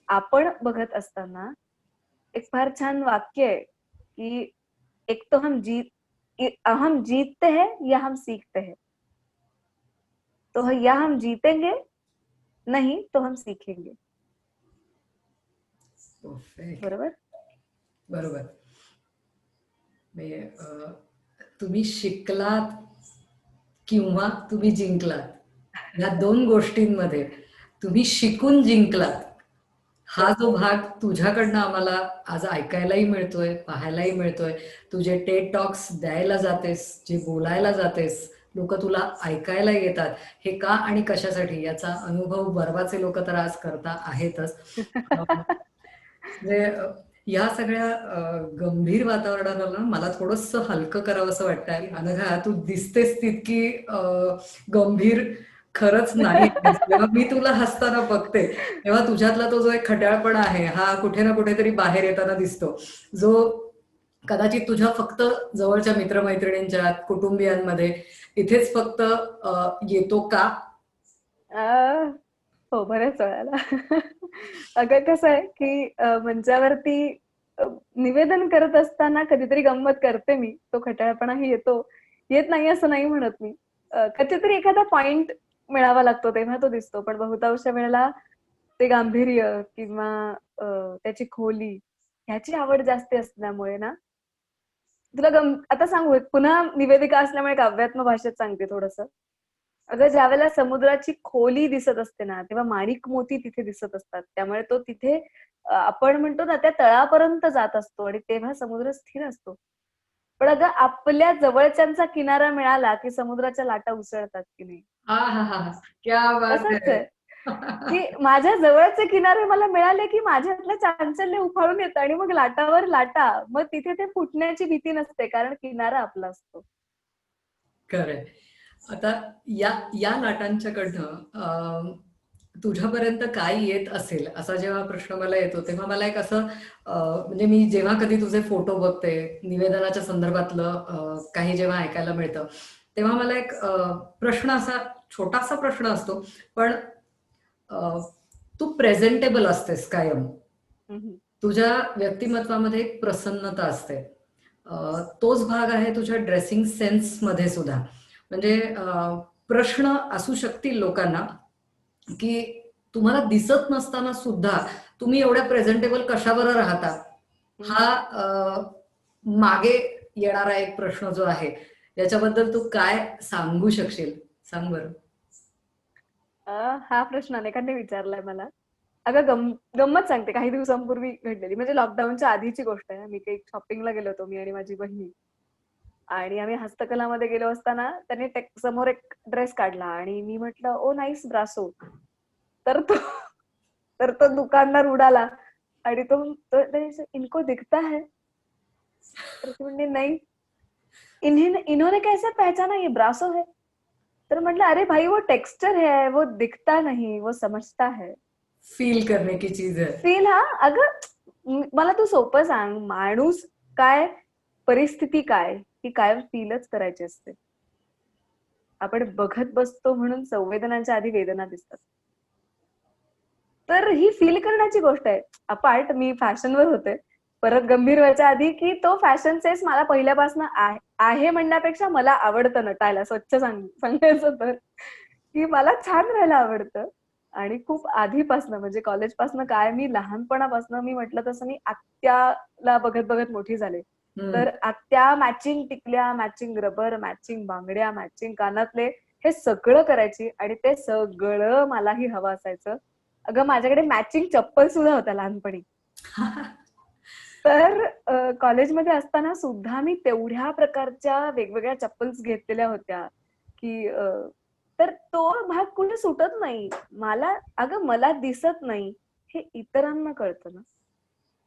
आपण बघत असताना एक फार छान वाक्य आहे की एक तो हम जीतते हैं या हम सीखते हैं. तो या हम जीतेंगे नहीं तो हम सीखेंगे. बरोबर. बरोबर. तुम्ही शिकलात किंवा तुम्ही जिंकलात, या दोन गोष्टींमध्ये तुम्ही शिकून जिंकलात हा जो भाग तुझ्याकडनं आम्हाला आज ऐकायलाही मिळतोय, पाहायलाही मिळतोय. तू जे टेड टॉक्स द्यायला जातेस, जे बोलायला जातेस, लोक तुला ऐकायला येतात. हे का आणि कशासाठी याचा अनुभव बर्वाचे लोक तर आज करता आहेतच. म्हणजे या सगळ्या गंभीर वातावरणाला ना मला थोडंसं हलकं करावंसं वाटतंय. अनघा, तू दिसतेस तितकी गंभीर खरंच नाही आहेस. जेव्हा मी तुला हसताना बघते तेव्हा तुझ्यातला तो जो एक खट्याळपणा आहे हा कुठे ना कुठेतरी बाहेर येताना दिसतो, जो कदाचित तुझ्या फक्त जवळच्या मित्रमैत्रिणींच्या, कुटुंबियांमध्ये इथेच फक्त येतो का? अं, हो, बऱ्याच वेळाला. अगं कसं आहे की मंचावरती अ, निवेदन करत असताना कधीतरी गंमत करते मी. तो खट्याळपणाही येतो. येत नाही असं नाही म्हणत मी. कधीतरी एखादा पॉइंट मिळावा लागतो तेव्हा तो दिसतो. पण बहुतांश वेळेला ते गांभीर्य किंवा अ, त्याची खोली ह्याची आवड जास्ती असल्यामुळे ना, तुला आता सांगू पुन्हा निवेदिका असल्यामुळे काव्यात्मक भाषेत सांगते थोडंसं. अगं ज्यावेळेला समुद्राची खोली दिसत असते ना, तेव्हा माणिक मोती तिथे दिसत असतात. त्यामुळे तो तिथे आपण म्हणतो ना, त्या तळापर्यंत जात असतो आणि तेव्हा समुद्र स्थिर असतो. पण अगं आपल्या जवळच्यांचा किनारा मिळाला, की समुद्राच्या लाटा उसळतात की नाही. हा हा हा, क्या बात तसंच है. आहे, की माझ्या जवळचे किनारे मला मिळाले, की माझ्यातलं चांचल्य उफाळून येतं आणि मग लाटावर लाटा. मग तिथे ते फुटण्याची भीती नसते, कारण किनारा आपला असतो. खरंय. आता या या लाटांच्याकडनं तुझ्यापर्यंत काय येत असेल असा जेव्हा प्रश्न मला येतो तेव्हा मला एक असं म्हणजे मी जेव्हा कधी तुझे फोटो बघते, निवेदनाच्या संदर्भातलं काही जेव्हा ऐकायला मिळतं, तेव्हा मला एक प्रश्न असा छोटासा प्रश्न असतो, पण अ, तू प्रेझेंटेबल असतेस कायम. हं, हं. तुझ्या व्यक्तिमत्वामध्ये एक प्रसन्नता असते. तोच भाग आहे तुझ्या ड्रेसिंग सेन्समध्ये सुद्धा. म्हणजे प्रश्न असू शकतील लोकांना, की तुम्हाला दिसत नसताना सुद्धा तुम्ही एवढ्या प्रेझेंटेबल कशा बरं राहता? हा मागे येणारा एक प्रश्न जो आहे, याच्याबद्दल तू काय सांगू शकशील? सांग बरं. हा प्रश्न अनेकांनी विचारलाय मला. अगं गंमत सांगते काही दिवसांपूर्वी घडलेली. म्हणजे लॉकडाऊनच्या आधीची गोष्ट आहे. मी काही शॉपिंगला गेलो होतो मी आणि माझी बहिणी. आणि आम्ही हस्तकलामध्ये गेलो असताना त्याने समोर एक ड्रेस काढला आणि मी म्हटलं, "ओ नाईस ब्रासो." तर तो तर तो दुकानदार उडाला आणि तो तो त्याने असं, "इनको दिखता है?" तर ती म्हणली, "नहीं." इन्होंने कैसे पहचाना ये ब्रासो है? तर म्हटलं, "अरे भाई वो टेक्सचर है, वो दिखता नहीं, वो समझता है." फील करने की चीज है. फील हा अगं मला तू सोपं सांग, माणूस काय, परिस्थिती काय, ही कायम फीलच करायची असते. आपण बघत बसतो म्हणून संवेदनांच्या आधी वेदना दिसतात. तर ही फील करण्याची गोष्ट आहे. अपार्ट मी फॅशनवर होते. परत गंभीर व्हायच्या आधी, की तो फॅशन सेन्स मला पहिल्यापासून आहे म्हणण्यापेक्षा मला आवडतं नटायला. स्वच्छ सांगायचं तर, की मला छान राहायला आवडतं. आणि खूप आधीपासनं म्हणजे कॉलेजपासनं काय मी लहानपणापासनं मी म्हटलं तसं मी आत्याला बघत-बघत मोठी झाले. हं. तर आत्या मॅचिंग टिकल्या, मॅचिंग रबर, मॅचिंग बांगड्या, मॅचिंग कानातले हे सगळं करायची आणि ते सगळं मलाही हवं असायचं. अगं माझ्याकडे मॅचिंग चप्पल सुद्धा होत्या लहानपणी. तर कॉलेजमध्ये असताना सुद्धा मी तेवढ्या प्रकारच्या वेगवेगळ्या चप्पल्स घेतलेल्या होत्या, की तर तो भाग कुठे सुटत नाही. अगं मला दिसत नाही, हे इतरांना कळतं ना.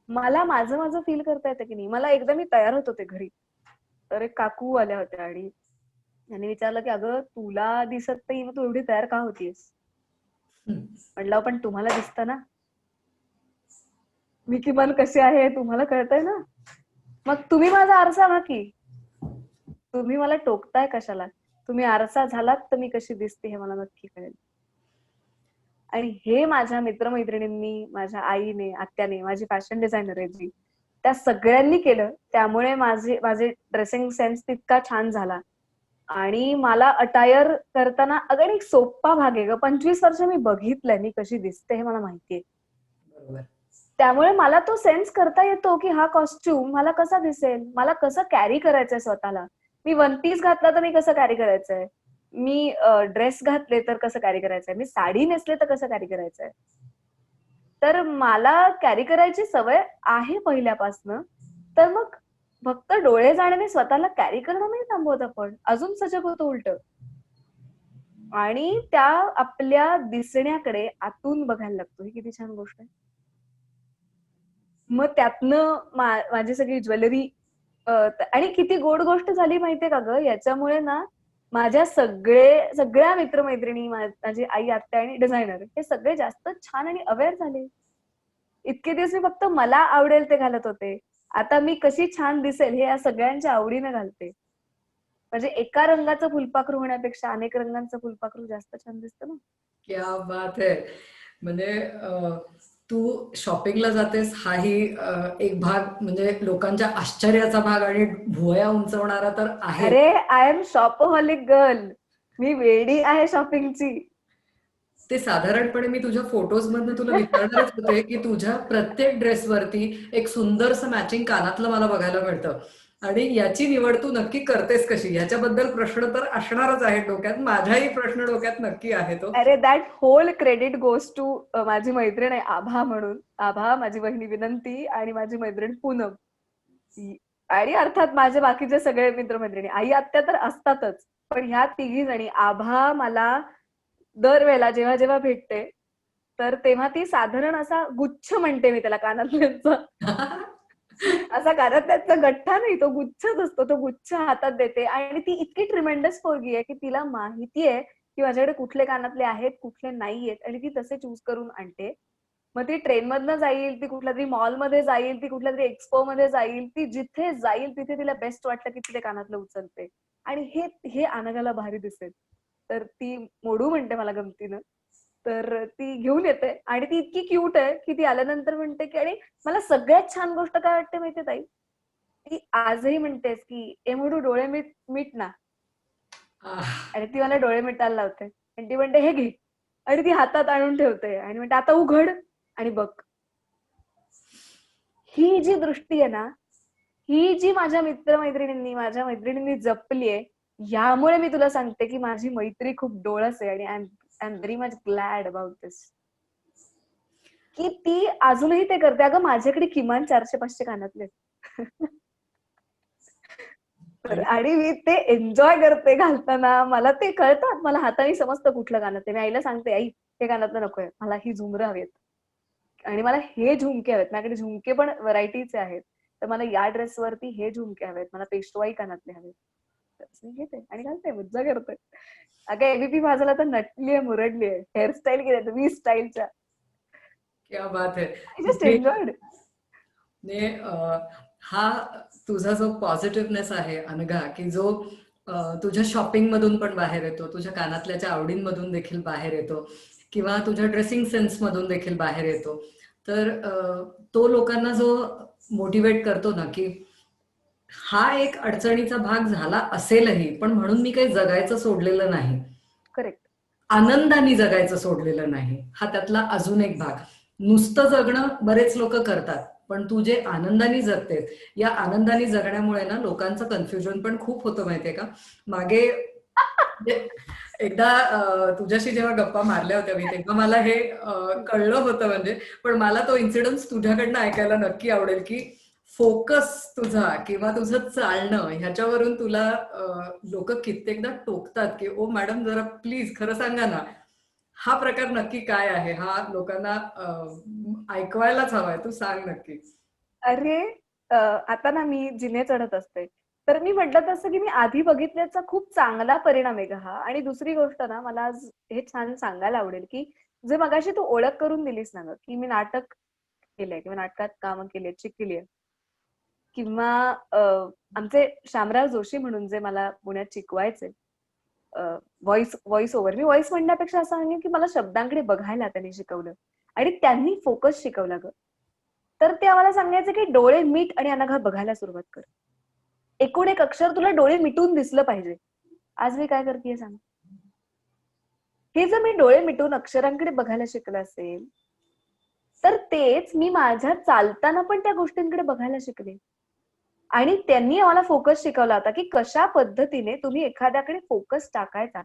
मला माझं फील करता येतं की नाही. मला एकदा मी तयार होत होते घरी. तर एक काकू आल्या होत्या आणि त्यांनी विचारलं, की "अगं तुला दिसत नाही, मग तू एवढी तयार का होतीयेस?" म्हटलं, "पण तुम्हाला दिसतं ना. मी किमान कशी आहे हे तुम्हाला कळतंय ना. मग तुम्ही माझा आरसा व्हा की. तुम्ही मला टोकताय कशाला? तुम्ही आरसा झालात तर मी कशी दिसते हे मला नक्की कळेल." आणि हे माझ्या मित्र-मैत्रिणींनी, माझ्या आईने, आत्याने, माझी फॅशन डिझायनर आहे जी, त्या सगळ्यांनी केलं. त्यामुळे माझे ड्रेसिंग सेन्स तितका छान झाला. आणि मला अटायर करताना अगं एक सोप्पा भाग आहे गं. 25 वर्ष मी बघितलंय मी कशी दिसते हे मला माहितीये. बरोबर. त्यामुळे मला तो सेन्स करता येतो, की हा कॉस्ट्यूम मला कसा दिसेल? मला कसं कॅरी करायचंय स्वतःला? मी वन पीस घातला तर मी कसं कॅरी करायचंय? मी ड्रेस घातले तर कसं कॅरी करायचंय? मी साडी नेसले तर कसं कॅरी करायचंय? तर मला कॅरी करायची सवय आहे पहिल्यापासनं. तर मग फक्त डोळे जाण्याने स्वतःला कॅरी करणं नाही थांबवत आपण, अजून सजग होतो उलट. आणि त्या आपल्या दिसण्याकडे आतून बघायला लागतो. ही किती छान गोष्ट आहे. मग त्यातनं माझी सगळी ज्वेलरी आणि किती गोड गोष्ट झाली माहितीये का ग, याच्यामुळे ना माझ्या सगळ्या मित्रमैत्रिणी, माझी आई, आत्या आणि डिझायनर हे सगळे जास्त छान आणि अवेअर झाले. इतके दिवस मी फक्त मला आवडेल ते घालत होते. आता मी कशी छान दिसेल हे या सगळ्यांच्या आवडीने घालते. म्हणजे एका रंगाचं फुलपाखरू होण्यापेक्षा अनेक रंगांचं फुलपाखरू जास्त छान दिसतं ना. क्या बात है. म्हणजे तू शॉपिंगला जातेस हाही एक भाग, म्हणजे लोकांच्या आश्चर्याचा भाग आणि भुवया उंचवणारा तर आहे. अरे आय एम शॉपहॉलिक गर्ल. मी वेडी आहे शॉपिंगची. ते साधारणपणे मी तुझ्या फोटोज मधनं तुला विचारणारच होते की तुझ्या प्रत्येक ड्रेसवरती एक सुंदरसं मॅचिंग कानातलं मला बघायला मिळतं, आणि याची निवड तू नक्की करतेस कशी, याच्याबद्दल प्रश्न तर असणारच आहे डोक्यात. माझ्याही प्रश्न डोक्यात नक्की आहे तो. अरे that whole credit goes to माझी मैत्रीण आहे आभा म्हणून. आभा, माझी बहिणी विनंती आणि माझी मैत्रीण पूनम. आणि अर्थात माझे बाकीचे सगळे मित्रमैत्रिणी, आई आत्या तर असतातच. पण ह्या तिघी जणी, आभा मला दरवेळेला जेव्हा जेव्हा भेटते तर तेव्हा ती साधारण असा गुच्छ म्हणते मी त्याला कानातल्यांचा. असा कानातल्यांचा गठ्ठा नाही, तो गुच्छच असतो. तो गुच्छ हातात देते आणि ती इतकी ट्रिमेंडस पोरगी आहे की तिला माहितीये की माझ्याकडे कुठले कानातले आहेत, कुठले नाहीयेत, आणि ती तसे चूज करून आणते. मग ती ट्रेन मधनं जाईल, ती कुठल्या तरी मॉलमध्ये जाईल, ती कुठल्या तरी एक्सपो मध्ये जाईल, ती जिथे जाईल तिथे तिला बेस्ट वाटलं की तिथे कानातलं उचलते. आणि हे हे अनघाला भारी दिसेल तर ती मोडू म्हणते मला गमतीनं. तर ती घेऊन येते आणि ती इतकी क्यूट आहे की ती आल्यानंतर म्हणते की, आणि मला सगळ्यात छान गोष्ट काय वाटते माहितीये ताई, ती आजही म्हणतेस की ए मोडू डोळे मीट मीट ना. आणि ती मला डोळे मिटायला लावते आणि ती म्हणते हे घे, आणि ती हातात आणून ठेवते आणि म्हणते आता उघड आणि बघ. ही जी दृष्टी आहे ना, ही जी माझ्या मैत्रिणींनी जपलीये, यामुळे मी तुला सांगते की माझी मैत्री खूप डोळस आहे. आणि I am very much glad about this की ती अजूनही ते करते. अगं माझ्याकडे किमान 400-500 कानातले आहेत. तर आणि आणि मी ते एन्जॉय करते घालताना. मला ते कळतात, मला हाताने समजतं कुठलं कानातलं. मी आईला सांगते, आई हे कानातलं नकोय, मला ही झुमरं हवीत आणि मला हे झुमके हवेत. माझ्याकडे झुमके पण व्हरायटीचे आहेत, तर मला या ड्रेसवरती हे झुमके हवेत, मला पेशवाई कानातले हवेत. तर मी घेते आणि घालते, मज्जा करते. अगं एबीपी माझ्याला तर नटलीये, मुरडलीये, हेअरस्टाईल केल्या 20 स्टाईलच्या. क्या बात है. I just enjoyed. ने हा तुझा जो पॉझिटिव्हनेस आहे अनघा, की जो तुझ्या शॉपिंग मधून पण बाहेर येतो, तुझ्या कानातल्याच्या आवडींमधून देखील बाहेर येतो, किंवा तुझ्या ड्रेसिंग सेन्स मधून देखील बाहेर येतो. तर तो लोकांना जो मोटिवेट करतो ना, की हा एक अडचणीचा भाग झाला असेलही, पण म्हणून मी काही जगायचं सोडलेलं नाही, करेक्ट. आनंदाने जगायचं सोडलेलं नाही, हा त्यातला अजून एक भाग. नुसतं जगणं बरेच लोक करतात, पण तू जे आनंदाने जगतेस, या आनंदाने जगण्यामुळे ना लोकांचं कन्फ्युजन पण खूप होतं माहितीये का. मागे म्हणजे एकदा तुझ्याशी जेव्हा गप्पा मारल्या होत्या मी, तेव्हा मला हे कळलं होतं म्हणजे. पण मला तो इन्सिडन्स तुझ्याकडनं ऐकायला नक्की आवडेल, की फोकस तुझा किंवा तुझं चालणं ह्याच्यावरून तुला लोक कित्येकदा टोकतात की ओ मॅडम जरा प्लीज खरं सांगा ना, हा प्रकार नक्की काय आहे, हा लोकांना ऐकवायलाच हवाय, तू सांग नक्की. अरे आता ना मी जिने चढत असते. तर मी म्हटलं तसं की मी आधी बघितल्याचा खूप चांगला परिणाम आहे का हा. आणि दुसरी गोष्ट ना, मला आज हे छान सांगायला आवडेल की जे मगाशी तू ओळख करून दिलीस ना ग, की मी नाटक केलंय किंवा नाटकात कामं केली आहेत, शिकलीये, किंवा आमचे शामराव जोशी म्हणून जे मला पुण्यात शिकवायचे व्हॉइस ओव्हर. मी व्हॉइस म्हणण्यापेक्षा असं म्हणेन की मला शब्दांकडे बघायला त्यांनी शिकवलं आणि त्यांनी फोकस शिकवला ग. तर ते आम्हाला सांगायचं की डोळे मीट आणि अनघा बघायला सुरुवात कर. एकूण एक अक्षर तुला डोळे मिटून दिसलं पाहिजे. आज मी काय करतेय सांग. हे जर मी डोळे मिटून अक्षरांकडे बघायला शिकलं असेल, तर तेच मी माझ्या चालताना पण त्या गोष्टींकडे बघायला शिकले. आणि त्यांनी आम्हाला फोकस शिकवला होता की कशा पद्धतीने तुम्ही एखाद्याकडे फोकस टाकायचा.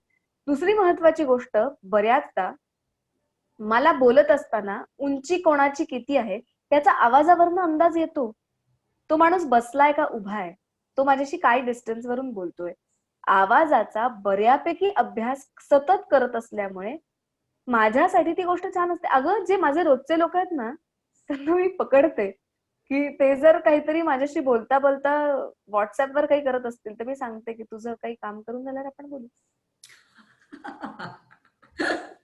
दुसरी महत्वाची गोष्ट, बऱ्याचदा मला बोलत असताना उंची कोणाची किती आहे त्याचा आवाजावरनं अंदाज येतो. तो माणूस बसलाय का उभा आहे, तो माझ्याशी काय डिस्टन्स वरून बोलतोय. आवाजाचा बऱ्यापैकी अभ्यास सतत करत असल्यामुळे माझ्यासाठी ती गोष्ट छान असते. अगं, जे माझे रोजचे लोक आहेत ना, त्यांना मी पकडते की ते जर काहीतरी माझ्याशी बोलता बोलता व्हॉट्सअपवर काही करत असतील तर मी सांगते की तुझं काही काम करून झाल्यावर आपण बोलू.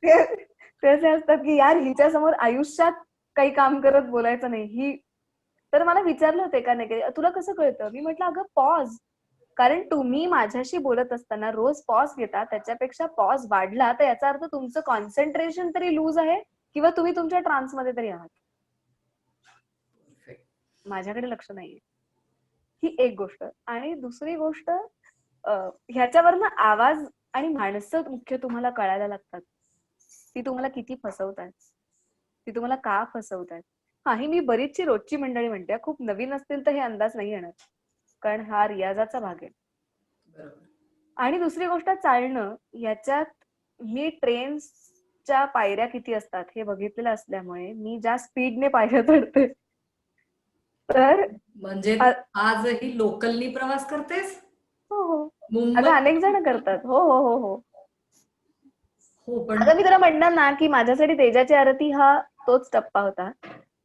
ते ते असे असतात की यार हिच्या समोर आयुष्यात काही काम करत बोलायचं नाही. ही तर मला विचारलं होते का नाही तुला कसं कळतं, मी म्हटलं अगं पॉज. कारण तुम्ही माझ्याशी बोलत असताना रोज पॉज घेता, त्याच्यापेक्षा पॉज वाढला तर याचा अर्थ तुमचं कॉन्सन्ट्रेशन तरी लूज आहे किंवा तुम्ही तुमच्या ट्रान्समध्ये तरी आहात. माझ्याकडे लक्ष नाहीये. ही एक गोष्ट. आणि दुसरी गोष्ट, ह्याच्यावरनं आवाज आणि माणसं मुख्य तुम्हाला कळायला लागतात. ती तुम्हाला किती फसवतायत, ती तुम्हाला का फसवतायत. हा, ही मी बरीचशी रोजची मंडळी म्हणते. खूप नवीन असतील तर हे अंदाज नाही येणार, कारण हा रियाजाचा भाग आहे. बरोबर. आणि दुसरी गोष्ट, चालणं याच्यात मी ट्रेन्सच्या पायऱ्या किती असतात हे बघितलेलं असल्यामुळे मी ज्या स्पीडने पायऱ्या चढते तर म्हणजे अ- आजही लोकलनी प्रवास करतेस? हो हो. मुंबई? अगं अनेक जण करतात. हो हो हो हो. हो, पण अगं मी तुला म्हणणार ना की माझ्यासाठी तेजाची आरती हा तोच टप्पा होता.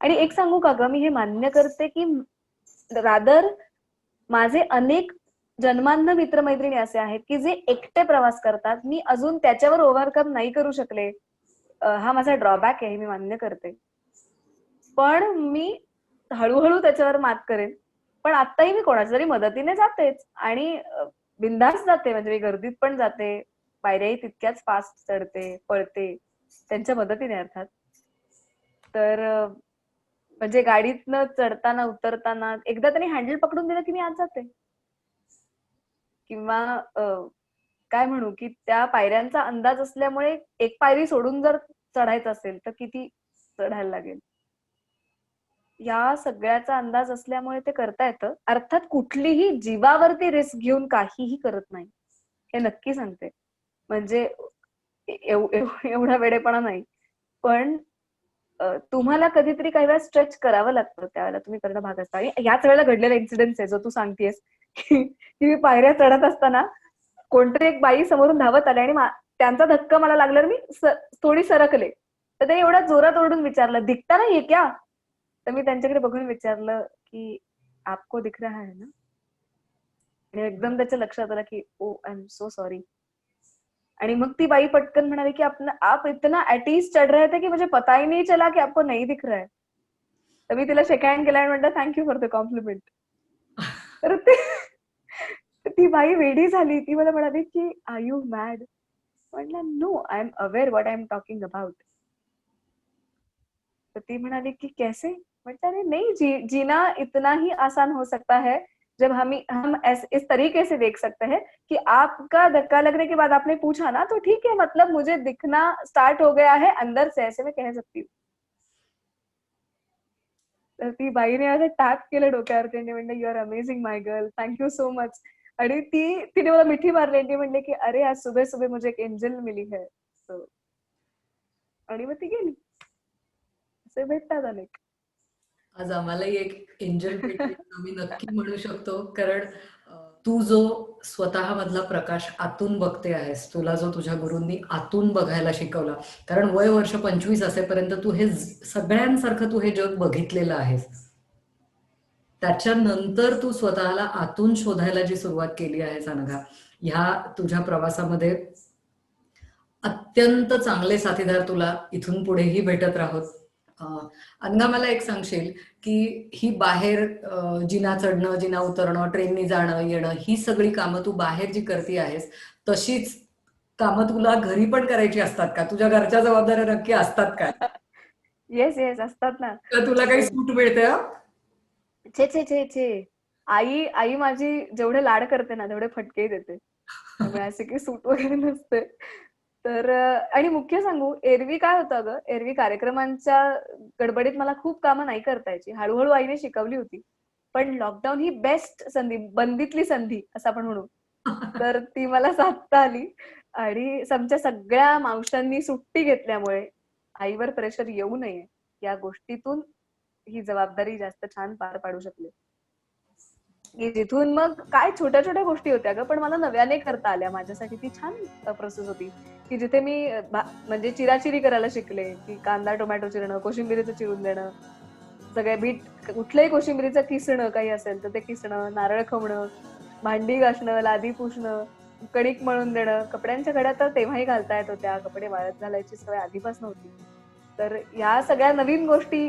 आणि एक सांगू का ग, मी हे मान्य करते की रादर माझे अनेक जन्मांध मित्रमैत्रिणी असे आहेत की जे एकटे प्रवास करतात. मी अजून त्याच्यावर ओव्हरकम नाही करू शकले. हा माझा ड्रॉबॅक आहे, मी मान्य करते. पण मी हळूहळू त्याच्यावर मात करेन. पण आत्ताही मी कोणाच्या तरी मदतीने जातेच आणि बिनधास्त जाते. म्हणजे मी गर्दीत पण जाते, पायऱ्याही तितक्याच फास्ट चढते, पळते त्यांच्या मदतीने अर्थात. तर म्हणजे गाडीतनं चढताना उतरताना एकदा त्यांनी हँडल पकडून दिलं की मी आत जाते. किंवा काय म्हणू की त्या पायऱ्यांचा अंदाज असल्यामुळे एक पायरी सोडून जर चढायचं असेल तर किती चढायला लागेल या सगळ्याचा अंदाज असल्यामुळे ते करता येतं. अर्थात कुठलीही जीवावरती रिस्क घेऊन काहीही करत नाही, हे नक्की सांगते. म्हणजे एवढा वेडेपणा नाही. पण तुम्हाला कधीतरी काही वेळा स्ट्रेच करावं लागतं, त्यावेळेला तुम्ही करणं भाग असतं. आणि याच वेळेला घडलेला इन्सिडेंट आहे जो तू सांगतेस की मी पायऱ्या चढत असताना कोणतरी एक बाई समोरून धावत आले आणि त्यांचा धक्का मला लागल्यावर मी थोडी सरकले. तर ते एवढा जोरात ओरडून विचारलं, दिखता नाहीये क्या? तर मी त्यांच्याकडे बघून विचारलं की आपको दिख रहा है ना? आणि एकदम त्याच्या लक्षात आलं की ओ आय एम सो सॉरी. आणि मग ती बाई पटकन म्हणाली की आप इतना एटीज चढ़ रहे थे कि मुझे पता ही नहीं चला कि आपको नहीं दिख रहा है. तर मी तिला शेक हँड केला आणि म्हटलं थँक्यू फॉर द कॉम्प्लिमेंट. तर ती बाई वेडी झाली. ती मला म्हणाली की आर यू मॅड? म्हटलं no, I am aware what I am talking about. तो ती म्हणाली कि कैसे? मतलब अरे नहीं, जीना इतना ही आसान हो सकता है जब हम इस तरीके से देख सकते हैं कि आपका धक्का लगने के बाद आपने पूछा ना तो ठीक है, मतलब मुझे दिखना स्टार्ट हो गया है अंदर से, ऐसे मैं कह सकती हूँ. तर ती बाईने असं टॅप केलं डोक्यावरती आणि म्हणले you are amazing my girl, thank you so much. आणि तिने मला मिठी मारली आणि म्हणले की अरे आज सुबह सुबह मुझे एक एंजल मिली है. आणि मग ती गेली. असे भेटतात अनेक. आज आम्हालाही एक एंजल भेटली आम्ही नक्की म्हणू शकतो. कारण तू जो स्वतः मधला प्रकाश आतून बघते आहेस, तुला जो तुझ्या गुरूंनी आतून बघायला शिकवला. कारण वय वर्ष 25 असेपर्यंत तू हे सगळ्यांसारखं तू हे जग बघितलेलं आहेस. त्याच्यानंतर तू स्वतःला आतून शोधायला जी सुरुवात केली आहेस अनघा, ह्या तुझ्या प्रवासामध्ये अत्यंत चांगले साथीदार तुला इथून पुढेही भेटत राहोत. अनघा, मला एक सांगशील की ही बाहेर जिना चढणं, जिना उतरणं, ट्रेननी जाणं येणं, ही सगळी कामं तू बाहेर जी करते आहेस तशीच कामं तुला घरी पण करायची असतात का? तुझ्या घरच्या जबाबदाऱ्या नक्की असतात काय? येस येस असतात ना. का तुला काही सूट मिळते? छे छे छे छे. आई आई माझी जेवढे लाड करते ना तेवढे फटके देते. त्यामुळे असे काही सूट वगैरे नसते. तर आणि मुख्य सांगू, एरवी काय होतं ग, एरवी कार्यक्रमांच्या गडबडीत मला खूप कामं नाही करता यायची. हळूहळू आईने शिकवली होती. पण लॉकडाऊन ही बेस्ट संधी, बंदीतली संधी असं आपण म्हणू. तर ती मला साधता आली. आणि आमच्या सगळ्या मावशांनी सुट्टी घेतल्यामुळे आईवर प्रेशर येऊ नये या गोष्टीतून ही जबाबदारी जास्त छान पार पाडू शकले. की जिथून मग काय छोट्या छोट्या गोष्टी होत्या ग, पण मला नव्याने करता आल्या. माझ्यासाठी ती छान प्रोसेस होती, की जिथे मी म्हणजे चिराचिरी करायला शिकले, की कांदा टोमॅटो चिरणं, कोशिंबिरीचं चिरून देणं, सगळ्या बीट कुठल्याही कोशिंबिरीचं किसणं काही असेल तर ते किसणं, नारळ खवणं, भांडी घासणं, लादी पुसणं, कणिक मळून देणं, कपड्यांच्या घड्या तर तेव्हाही घालता येत होत्या, कपडे वाळत घालायची सवय आधीपासून होती. तर ह्या सगळ्या नवीन गोष्टी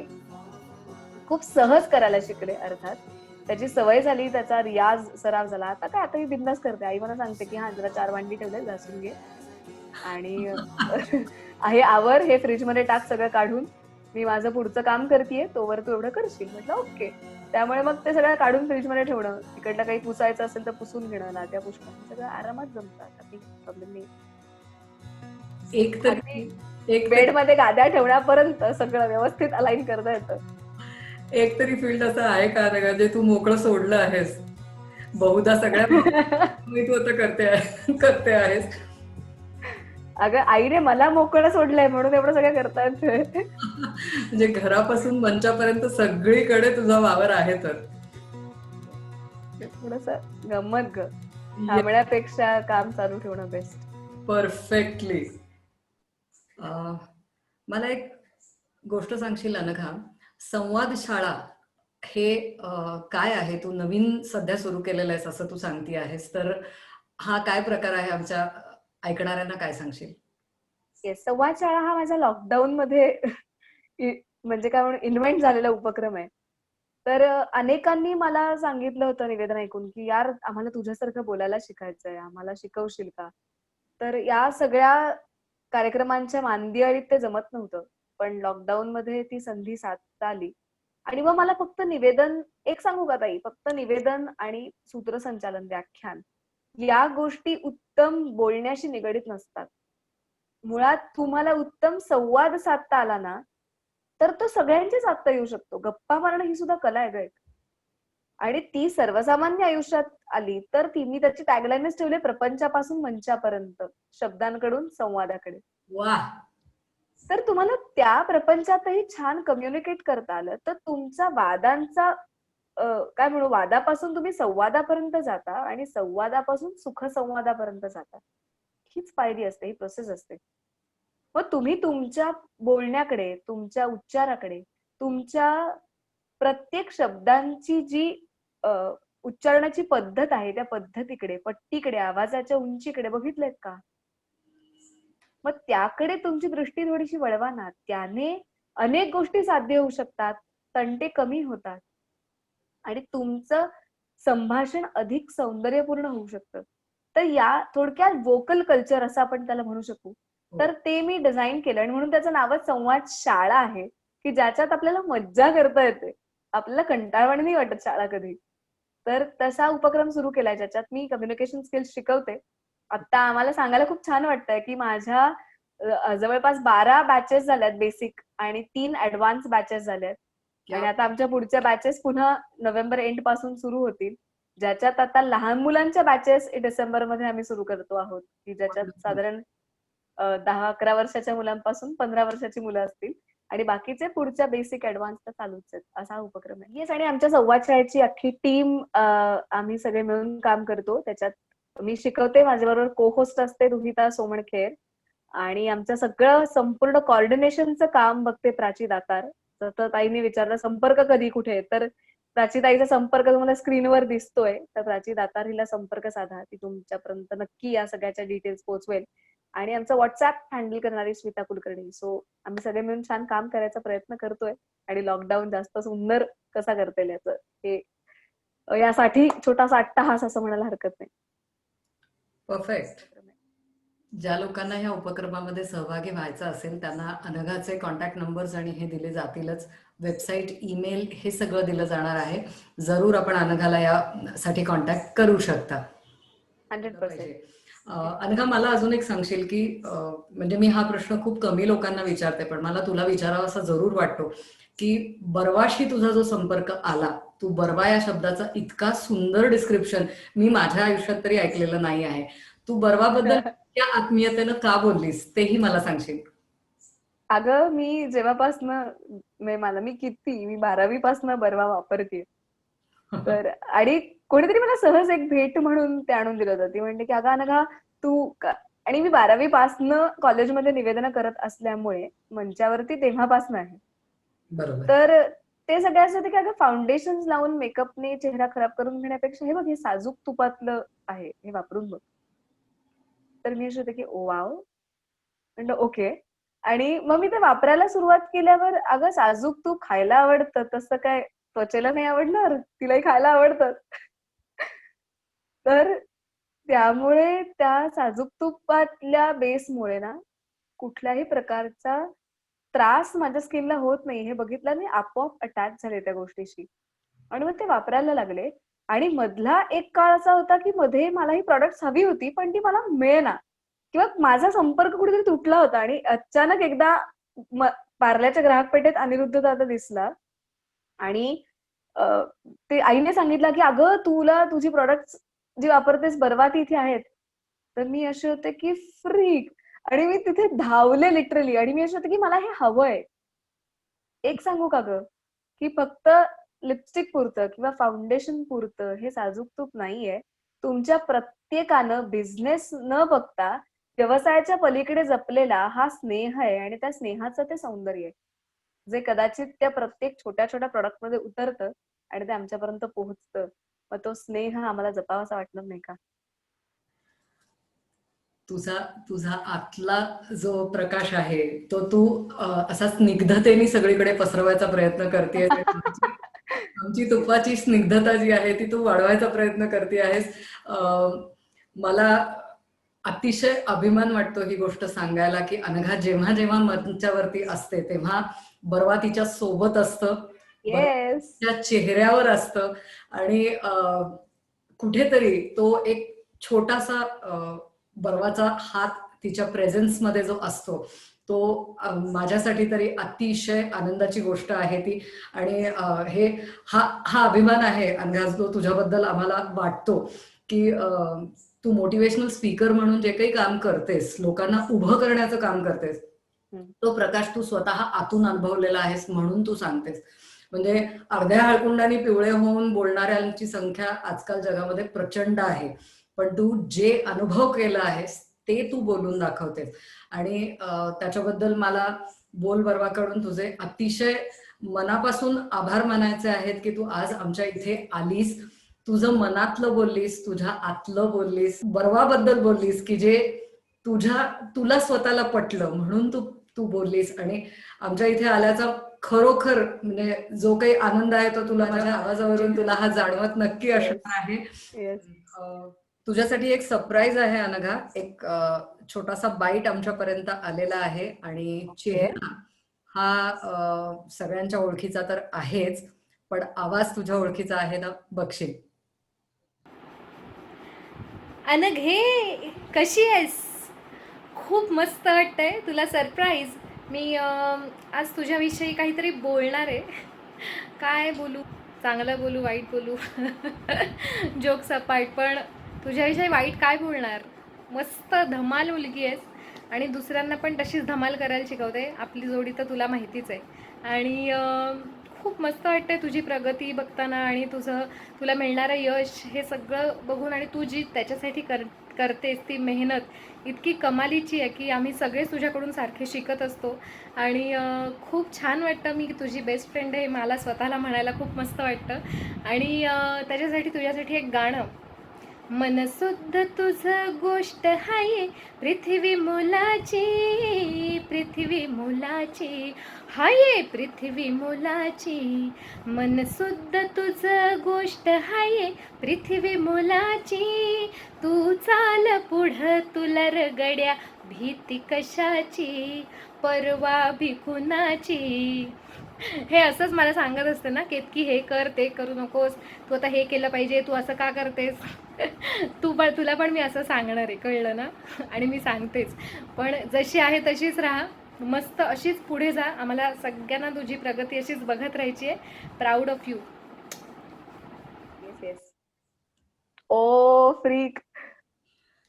खूप सहज करायला शिकले. अर्थात त्याची सवय झाली, त्याचा रियाज सराव झाला. आता काय, आता मी बिंदास करते. आई मला सांगते की हा जरा 4 भांडी ठेवले घासून घे आणि आहे आवर, हे फ्रीज मध्ये टाक सगळं काढून, मी माझं पुढचं काम करतेय, तोवर तू एवढं करशील. म्हटलं ओके. त्यामुळे मग ते सगळं काढून फ्रीज मध्ये ठेवणं, तिकडलं काही पुसायचं असेल तर पुसून घेणं, लाद्या पुसणं, सगळं आरामात जमतं. आता काही प्रॉब्लेम नाही. एक तरी अगदी एक बेड तरी मध्ये गाद्या ठेवण्यापर्यंत सगळं व्यवस्थित अलाईन करता येतं. एक तरी फील्ड असं आहे का रे, जे तू मोकळं सोडलं आहेस? बहुधा सगळ्या मी तू आता करते आहेस. अगं आईने मला मोकळं सोडलंय म्हणून एवढं सगळं करता येतंय. म्हणजे घरापासून मंचापर्यंत सगळीकडे तुझा वावर आहे तर. थोडस गंमत ग, थांबण्यापेक्षा काम चालू ठेवणं बेस्ट. परफेक्टली. मला एक गोष्ट सांगशील अनघा, संवाद शाळा हे काय आहे? तू नवीन सध्या सुरू केलेलं आहेस असं तू सांगती आहेस, तर हा काय प्रकार आहे? आमच्या ऐकणाऱ्यांना काय सांगशील? येस, संवाद शाळा हा माझ्या लॉकडाऊन मध्ये म्हणजे काय म्हणून इन्व्हेंट झालेला उपक्रम आहे. तर अनेकांनी मला सांगितलं होतं निवेदन ऐकून, की यार आम्हाला तुझ्यासारखं बोलायला शिकायचंय, आम्हाला शिकवशील का? तर या सगळ्या कार्यक्रमांच्या मांदियाळीत ते जमत नव्हतं. पण लॉकडाऊन मध्ये ती संधी साधता आली. आणि मग मला फक्त निवेदन, एक सांगू का ताई, फक्त निवेदन आणि सूत्रसंचालन, व्याख्यान या गोष्टी उत्तम बोलण्याशी निगडीत नसतात. मुळात तुम्हाला उत्तम संवाद साधता आला ना, तर तो सगळ्यांशी साधता येऊ शकतो. गप्पा मारणं ही सुद्धा कला आहे ग एक. आणि ती सर्वसामान्य आयुष्यात आली तर ती, मी त्याची टॅगलाईनच ठेवली, प्रपंचापासून मंचापर्यंत, शब्दांकडून संवादाकडे. वा. तर तुम्हाला त्या प्रपंचातही छान कम्युनिकेट करता आलं तर तुमचा वादांचा काय म्हणू, वादापासून तुम्ही संवादापर्यंत जाता आणि संवादापासून सुखसंवादापर्यंत जाता. हीच पायरी असते, ही प्रोसेस असते. मग तुम्ही तुमच्या बोलण्याकडे, तुमच्या उच्चाराकडे, तुमच्या प्रत्येक शब्दांची जी अ, उच्चारणाची पद्धत आहे त्या पद्धतीकडे, पट्टीकडे, आवाजाच्या उंचीकडे बघितलेत का? मग त्याकडे तुमची दृष्टी थोडीशी वळवा ना. त्याने अनेक गोष्टी साध्य होऊ शकतात, तंटे कमी होतात आणि तुमचं संभाषण अधिक सौंदर्यपूर्ण होऊ शकतं. तर या थोडक्यात वोकल कल्चर असं आपण त्याला म्हणू शकू. तर ते मी डिझाईन केलं आणि म्हणून त्याचं नावच संवाद शाळा आहे, की ज्याच्यात आपल्याला मज्जा करता येते. आपल्याला कंटाळवाणी नाही वाटत शाळा कधी. तर तसा उपक्रम सुरू केलाय ज्याच्यात मी कम्युनिकेशन स्किल्स शिकवते. आता आम्हाला सांगायला खूप छान वाटतंय, की माझ्या जवळपास 12 बॅचेस झाल्यात बेसिक आणि 3 ऍडव्हान्स बॅचेस झाल्यात. आणि आता आमच्या पुढच्या बॅचेस पुन्हा नोव्हेंबर एंड पासून सुरू होतील, ज्याच्यात आता लहान मुलांच्या बॅचेस डिसेंबर मध्ये आम्ही सुरू करतो आहोत, की ज्याच्यात साधारण 10-11 वर्षाच्या मुलांपासून 15 वर्षाची मुलं असतील आणि बाकीचे पुढच्या बेसिक ऍडव्हान्स तर चालूच आहेत. असा उपक्रम आहे. येस, आणि आमच्या संवाद शाळेची अख्खी टीम आम्ही सगळे मिळून काम करतो. त्याच्यात मी शिकवते, माझ्याबरोबर को होस्ट असते रुहिता सोमणखेर आणि आमचं सगळं संपूर्ण कॉर्डिनेशनचं काम बघते प्राची दातार. तर ताईने विचारलं संपर्क कधी कुठे, तर प्राची ताईचा संपर्क तुम्हाला स्क्रीनवर दिसतोय. तर प्राची दातार हिला संपर्क साधा, ती तुमच्यापर्यंत नक्की या सगळ्याच्या डिटेल्स पोहोचवेल. आणि आमचं व्हॉट्सअप हँडल करणारी स्मिता कुलकर्णी. सो आम्ही सगळे मिळून छान काम करायचा प्रयत्न करतोय आणि लॉकडाऊन जास्त सुंदर कसा करता येईल याचं, हे यासाठी छोटासा अट्टहास असं म्हणायला हरकत नाही. परफेक्ट. ज्या लोकांना ह्या उपक्रमामध्ये सहभागी व्हायचं असेल त्यांना अनघाचे कॉन्टॅक्ट नंबर्स आणि हे दिले जातीलच. वेबसाईट, ईमेल हे सगळं दिलं जाणार आहे. जरूर आपण अनघाला यासाठी कॉन्टॅक्ट करू शकता. 100%. अनघा, मला अजून एक सांगशील की म्हणजे मी हा प्रश्न खूप कमी लोकांना विचारते, पण मला तुला विचारावा असा जरूर वाटतो की बर्वाशी तुझा जो संपर्क आला, तू बर्वा या शब्दाचा इतका सुंदर डिस्क्रिप्शन मी माझ्या आयुष्यात तरी ऐकलेलं नाही आहे. तू बर्वाबद्दल त्या आत्मीयतेनं का बोललीस तेही मला सांगशील? अगं मी जेव्हापासनं मी 12वी पासनं बरवा वापरते. तर आणि कोणीतरी मला सहज एक भेट म्हणून ते आणून दिलं होतं. ती म्हणते की "अगं अनघा तू का" आणि मी 12वी पासनं कॉलेजमध्ये निवेदनं करत असल्यामुळे मंचावरती तेव्हापासनं आहे. बरोबर. तर ते सगळे असे होते की अगं फाउंडेशन्स लावून मेकअपने चेहरा खराब करून घेण्यापेक्षा हे बघ हे साजूक तुपातलं आहे. हे वापरून बघ. तर मी अशी होते की "ओ वॉव!" म्हटलं ओके. आणि मग मी ते वापरायला सुरुवात केल्यावर अगं साजूक तूप खायला आवडतं, तसं काय त्वचेला नाही आवडणार? तिलाही खायला आवडतं. तर त्यामुळे त्या साजूक तुपातल्या बेसमुळे ना, कुठल्याही प्रकारचा त्रास माझ्या स्किनला होत नाही. हे बघितलं मी आपोआप अटॅच झाले त्या गोष्टीशी. आणि मग ते वापरायला लागले. आणि मधला एक काळ असा होता, की मध्ये मला ही प्रॉडक्ट्स हवी होती, पण ती मला मिळेना. किंवा माझा संपर्क कुठेतरी तुटला होता आणि अचानक एकदा म पार्लरच्या ग्राहक पेठेत अनिरुद्ध दादा दिसला आणि अ, ते आईने सांगितलं, की "अगं तुला तुझी प्रॉडक्ट्स जी वापरतेस बरबाती इथे आहेत." तर मी अशी होते, की फ्रीक आणि मी तिथे धावले लिटरली आणि मी अशी होते, की मला हे हवंय. एक सांगू का गं, की फक्त लिपस्टिक पुरतं किंवा फाउंडेशन पुरतं हे साजूक तूप नाहीये. तुमच्या प्रत्येकानं बिझनेस न बघता व्यवसायाच्या पलीकडे जपलेला हा स्नेह आहे आणि त्या स्नेहाचं ते सौंदर्य आहे. जे कदाचित त्या प्रत्येक छोट्या-छोट्या प्रॉडक्टमध्ये उतरतं आणि ते आमच्यापर्यंत पोहोचतं. मग तो स्नेह आम्हाला जपावासा वाटणार नाही का? तुझा तुझा आतला जो प्रकाश आहे, तो तू असा स्निग्धतेने सगळीकडे पसरवायचा प्रयत्न करतेयस आणि आमची आमची तुपाची स्निग्धता जी आहे, ती तू वाढवायचा प्रयत्न करते आहेस. अ, मला अतिशय अभिमान वाटतो ही गोष्ट सांगायला, की अनघा जेव्हा-जेव्हा मंचावरती असते, तेव्हा बरवा तिच्या सोबत असतं. बरवा येस. तिच्या चेहऱ्यावर असतं आणि कुठेतरी तो एक छोटासा बर्वाचा हात तिच्या प्रेझेन्समध्ये जो असतो, तो माझ्यासाठी तरी अतिशय आनंदाची गोष्ट आहे ती आणि हा हा अभिमान आहे अनघा जो तुझ्याबद्दल आम्हाला वाटतो, की तू मोटिव्हेशनल स्पीकर म्हणून जे काही काम करतेस, लोकांना उभं करण्याचं काम करतेस, हं. तो प्रकाश तू स्वतः आतून अनुभवलेला आहेस म्हणून तू सांगतेस. म्हणजे अर्ध्या हाळकुंडाने पिवळे होऊन बोलणाऱ्यांची संख्या आजकाल जगामध्ये प्रचंड आहे. पण तू जे अनुभव केला आहेस, ते तू बोलून दाखवतेस आणि त्याच्याबद्दल मला बोलबर्वाकडून तुझे अतिशय मनापासून आभार मानायचे आहेत, की तू आज आमच्या इथे आलीस. तुझं मनातलं बोललीस, तुझ्या आतलं बोललीस, बर्वाबद्दल बोललीस, की जे तुला स्वतःला पटलं म्हणून तू तू बोललीस आणि आमच्या इथे आल्याचा खरोखर म्हणजे जो काही आनंद आहे तो तुला माझ्या आवाजावरून तुला हा जाणवत नक्की येस. असणार आहे. येस. तुझ्यासाठी एक सरप्राईज आहे अनघा. एक छोटासा बाईट आमच्यापर्यंत आलेला आहे आणि ओके. चेहरा हा सगळ्यांच्या ओळखीचा तर आहेच, पण आवाज तुझ्या ओळखीचा आहे ना बघशील. अनघे कशी आहेस? खूप मस्त वाटतंय तुला सरप्राईज. मी आज तुझ्याविषयी काहीतरी बोलणार आहे. काय बोलू? चांगलं बोलू, वाईट बोलू? जोक सपाट, पण तुझ्याविषयी वाईट काय बोलणार? मस्त धमाल मुलगी आहेस आणि दुसऱ्यांना पण तशीच धमाल करायला शिकवते. आपली जोडी तर तुला माहितीच आहे. आणि खूप मस्त वाटते तुझी प्रगती बघताना आणि तुला मिळणारं यश हे सगळं बघून आणि तू जी त्याच्यासाठी करतेस ती मेहनत इतकी कमालीची आहे की आम्ही सगळेच तुझ्याकडून सारखे शिकत असतो. आणि खूप छान वाटतं. मी तुझी बेस्ट फ्रेंड आहे, मला स्वतःला म्हणायला खूप मस्त वाटतं. आणि त्याच्यासाठी तुझ्यासाठी एक गाणं. मनसुद्ध तुझ गोष्ट हाये पृथ्वी मुलाची, पृथ्वी मुलाची, हाये पृथ्वी मुलाची. मनसुद्ध तुझ गोष्ट हाये पृथ्वी मुलाची. तू चाल पुढं तुला रगड्या भीती कशाची, परवा भी कुणाची. हे असंच मला सांगत असते ना, केतकी हे कर ते करू नकोस, तू आता हे केलं पाहिजे, तू असं का करतेस. तुला पण मी असं सांगणार आहे, कळलं ना. आणि मी सांगतेच, पण जशी आहे तशीच राहा, मस्त अशीच पुढे जा. आम्हाला सगळ्यांना तुझी प्रगती अशीच बघत राहायची आहे. Proud of you. Yes, yes. Oh freak.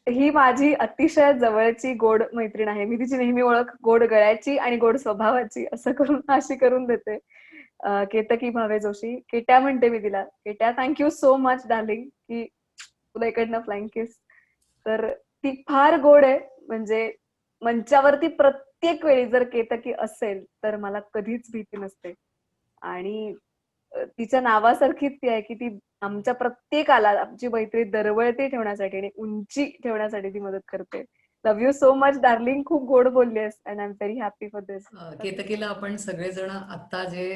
ही माझी अतिशय जवळची गोड मैत्रीण आहे. मी तिची नेहमी ओळख गोड गळ्याची आणि गोड स्वभावाची असं करून अशी करून देते. केतकी भावे जोशी. केट्या म्हणते मी तिला. केट्या, थँक सो मच डार्लिंग, की तुला इकडनं फ्लाइंग किस. तर ती फार गोड आहे. म्हणजे मंचावरती प्रत्येक वेळी जर केतकी असेल तर मला कधीच भीती नसते. आणि तिच्या नावासारखीच ती आहे, की ती आमच्या प्रत्येकाला आमची मैत्री दरवळती ठेवण्यासाठी आणि उंची ठेवण्यासाठी ती मदत करते. Love you so much darling. खूप गोड बोललीस and I am very happy for this. केतकीला आपण सगळेजण आत्ता जे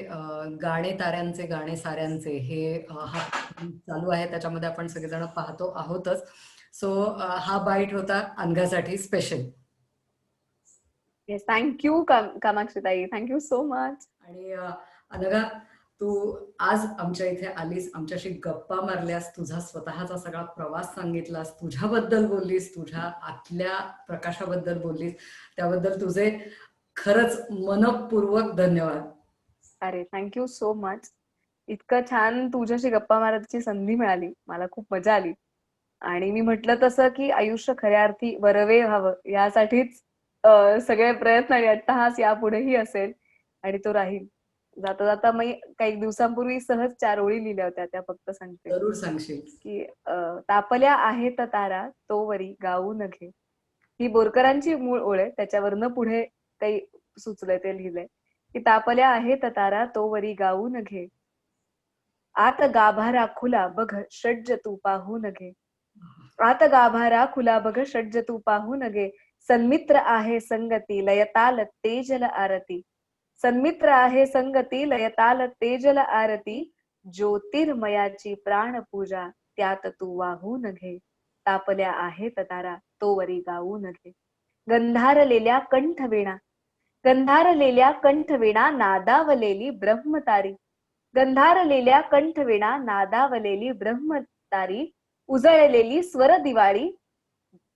गाणे ताऱ्यांचे गाणे साऱ्यांचे हे हा चालू आहे त्याच्यामध्ये आपण सगळेजण पाहतो आहोतच. सो हा बाईट होता अनघासाठी स्पेशल. येस, थँक्यू कामाक्षी ताई. Thank you so much. आणि अनघा, तू आज आमच्या इथे आलीस, आमच्याशी गप्पा मारल्यास, तुझा स्वतःचा सगळा प्रवास सांगितलास, तुझ्याबद्दल बोललीस, तुझ्या आतल्या प्रकाशाबद्दल बोललीस, त्याबद्दल तुझे खरंच मनपूर्वक धन्यवाद. अरे थँक्यू सो मच. इतकं छान तुझ्याशी गप्पा मारायची संधी मिळाली. मला खूप मजा आली. आणि मी म्हटलं तसं, की आयुष्य खऱ्या अर्थी वरवे व्हावं यासाठीच सगळे प्रयत्न आणि अट्टहास यापुढेही असेल आणि तो राहील. जाता जाता मी काही दिवसांपूर्वी सहज 4 ओळी लिहिल्या होत्या, त्या फक्त सांगते. जरूर सांगशील. की तापल्या आहेत तारा तोवरी गाऊ नघे. ही बोरकरांची मूळ ओळ आहे. त्याच्यावरनं पुढे काही सुचलंय ते लिहिलंय, की तापल्या आहेत तारा तोवरी गाऊ नघे. आत गाभारा खुला बघ षड्ज तू पाहू नघे. आत गाभारा खुला बघ षड्ज तू पाहू नगे. सन्मित्र आहे संगती लयताल तेजल आरती. सन्मित्र आहे संगती लयताल तेजल आरती. ज्योतिर्मयाची प्राणपूजा त्यात तू वाहू नघे. तापल्या आहेत तारा तोवरी गाऊ नघे. गंधारलेल्या कंठवीणा गंधारलेल्या कंठवीणा नादावलेली ब्रह्मतारी. गंधारलेल्या कंठवीणा नादावलेली ब्रह्मतारी. उजळलेली स्वर दिवाळी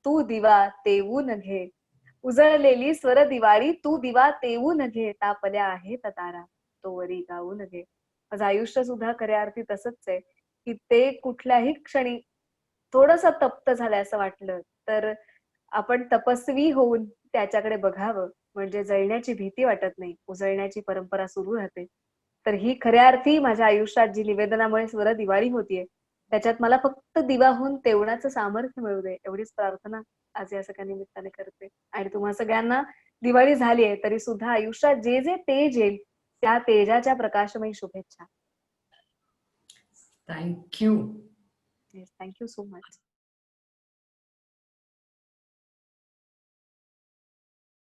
तू दिवा तेवून घे. उजळलेली स्वर दिवाळी तू दिवा तेवून घे. तापल्या आहेत तारा तोवरी गाऊन घे. माझं आयुष्य सुद्धा खऱ्या अर्थी तसंच आहे, की ते कुठल्याही क्षणी थोडस तप्त झालंय असं वाटलं तर आपण तपस्वी होऊन त्याच्याकडे बघावं. म्हणजे जळण्याची भीती वाटत नाही. उजळण्याची परंपरा सुरू राहते. तर ही खऱ्या अर्थी माझ्या आयुष्यात जी निवेदनामुळे स्वर दिवाळी होतीये, त्याच्यात मला फक्त दिवा होऊन तेवढाचं सामर्थ्य मिळू दे एवढीच प्रार्थना आज या सगळ्या निमित्ताने करते. आणि तुम्हा सगळ्यांना दिवाळी झालीये तरी सुद्धा आयुष्यात जे जे तेज येईल त्या तेजाच्या प्रकाशमयी शुभेच्छा. थँक्यू. Thank you so much.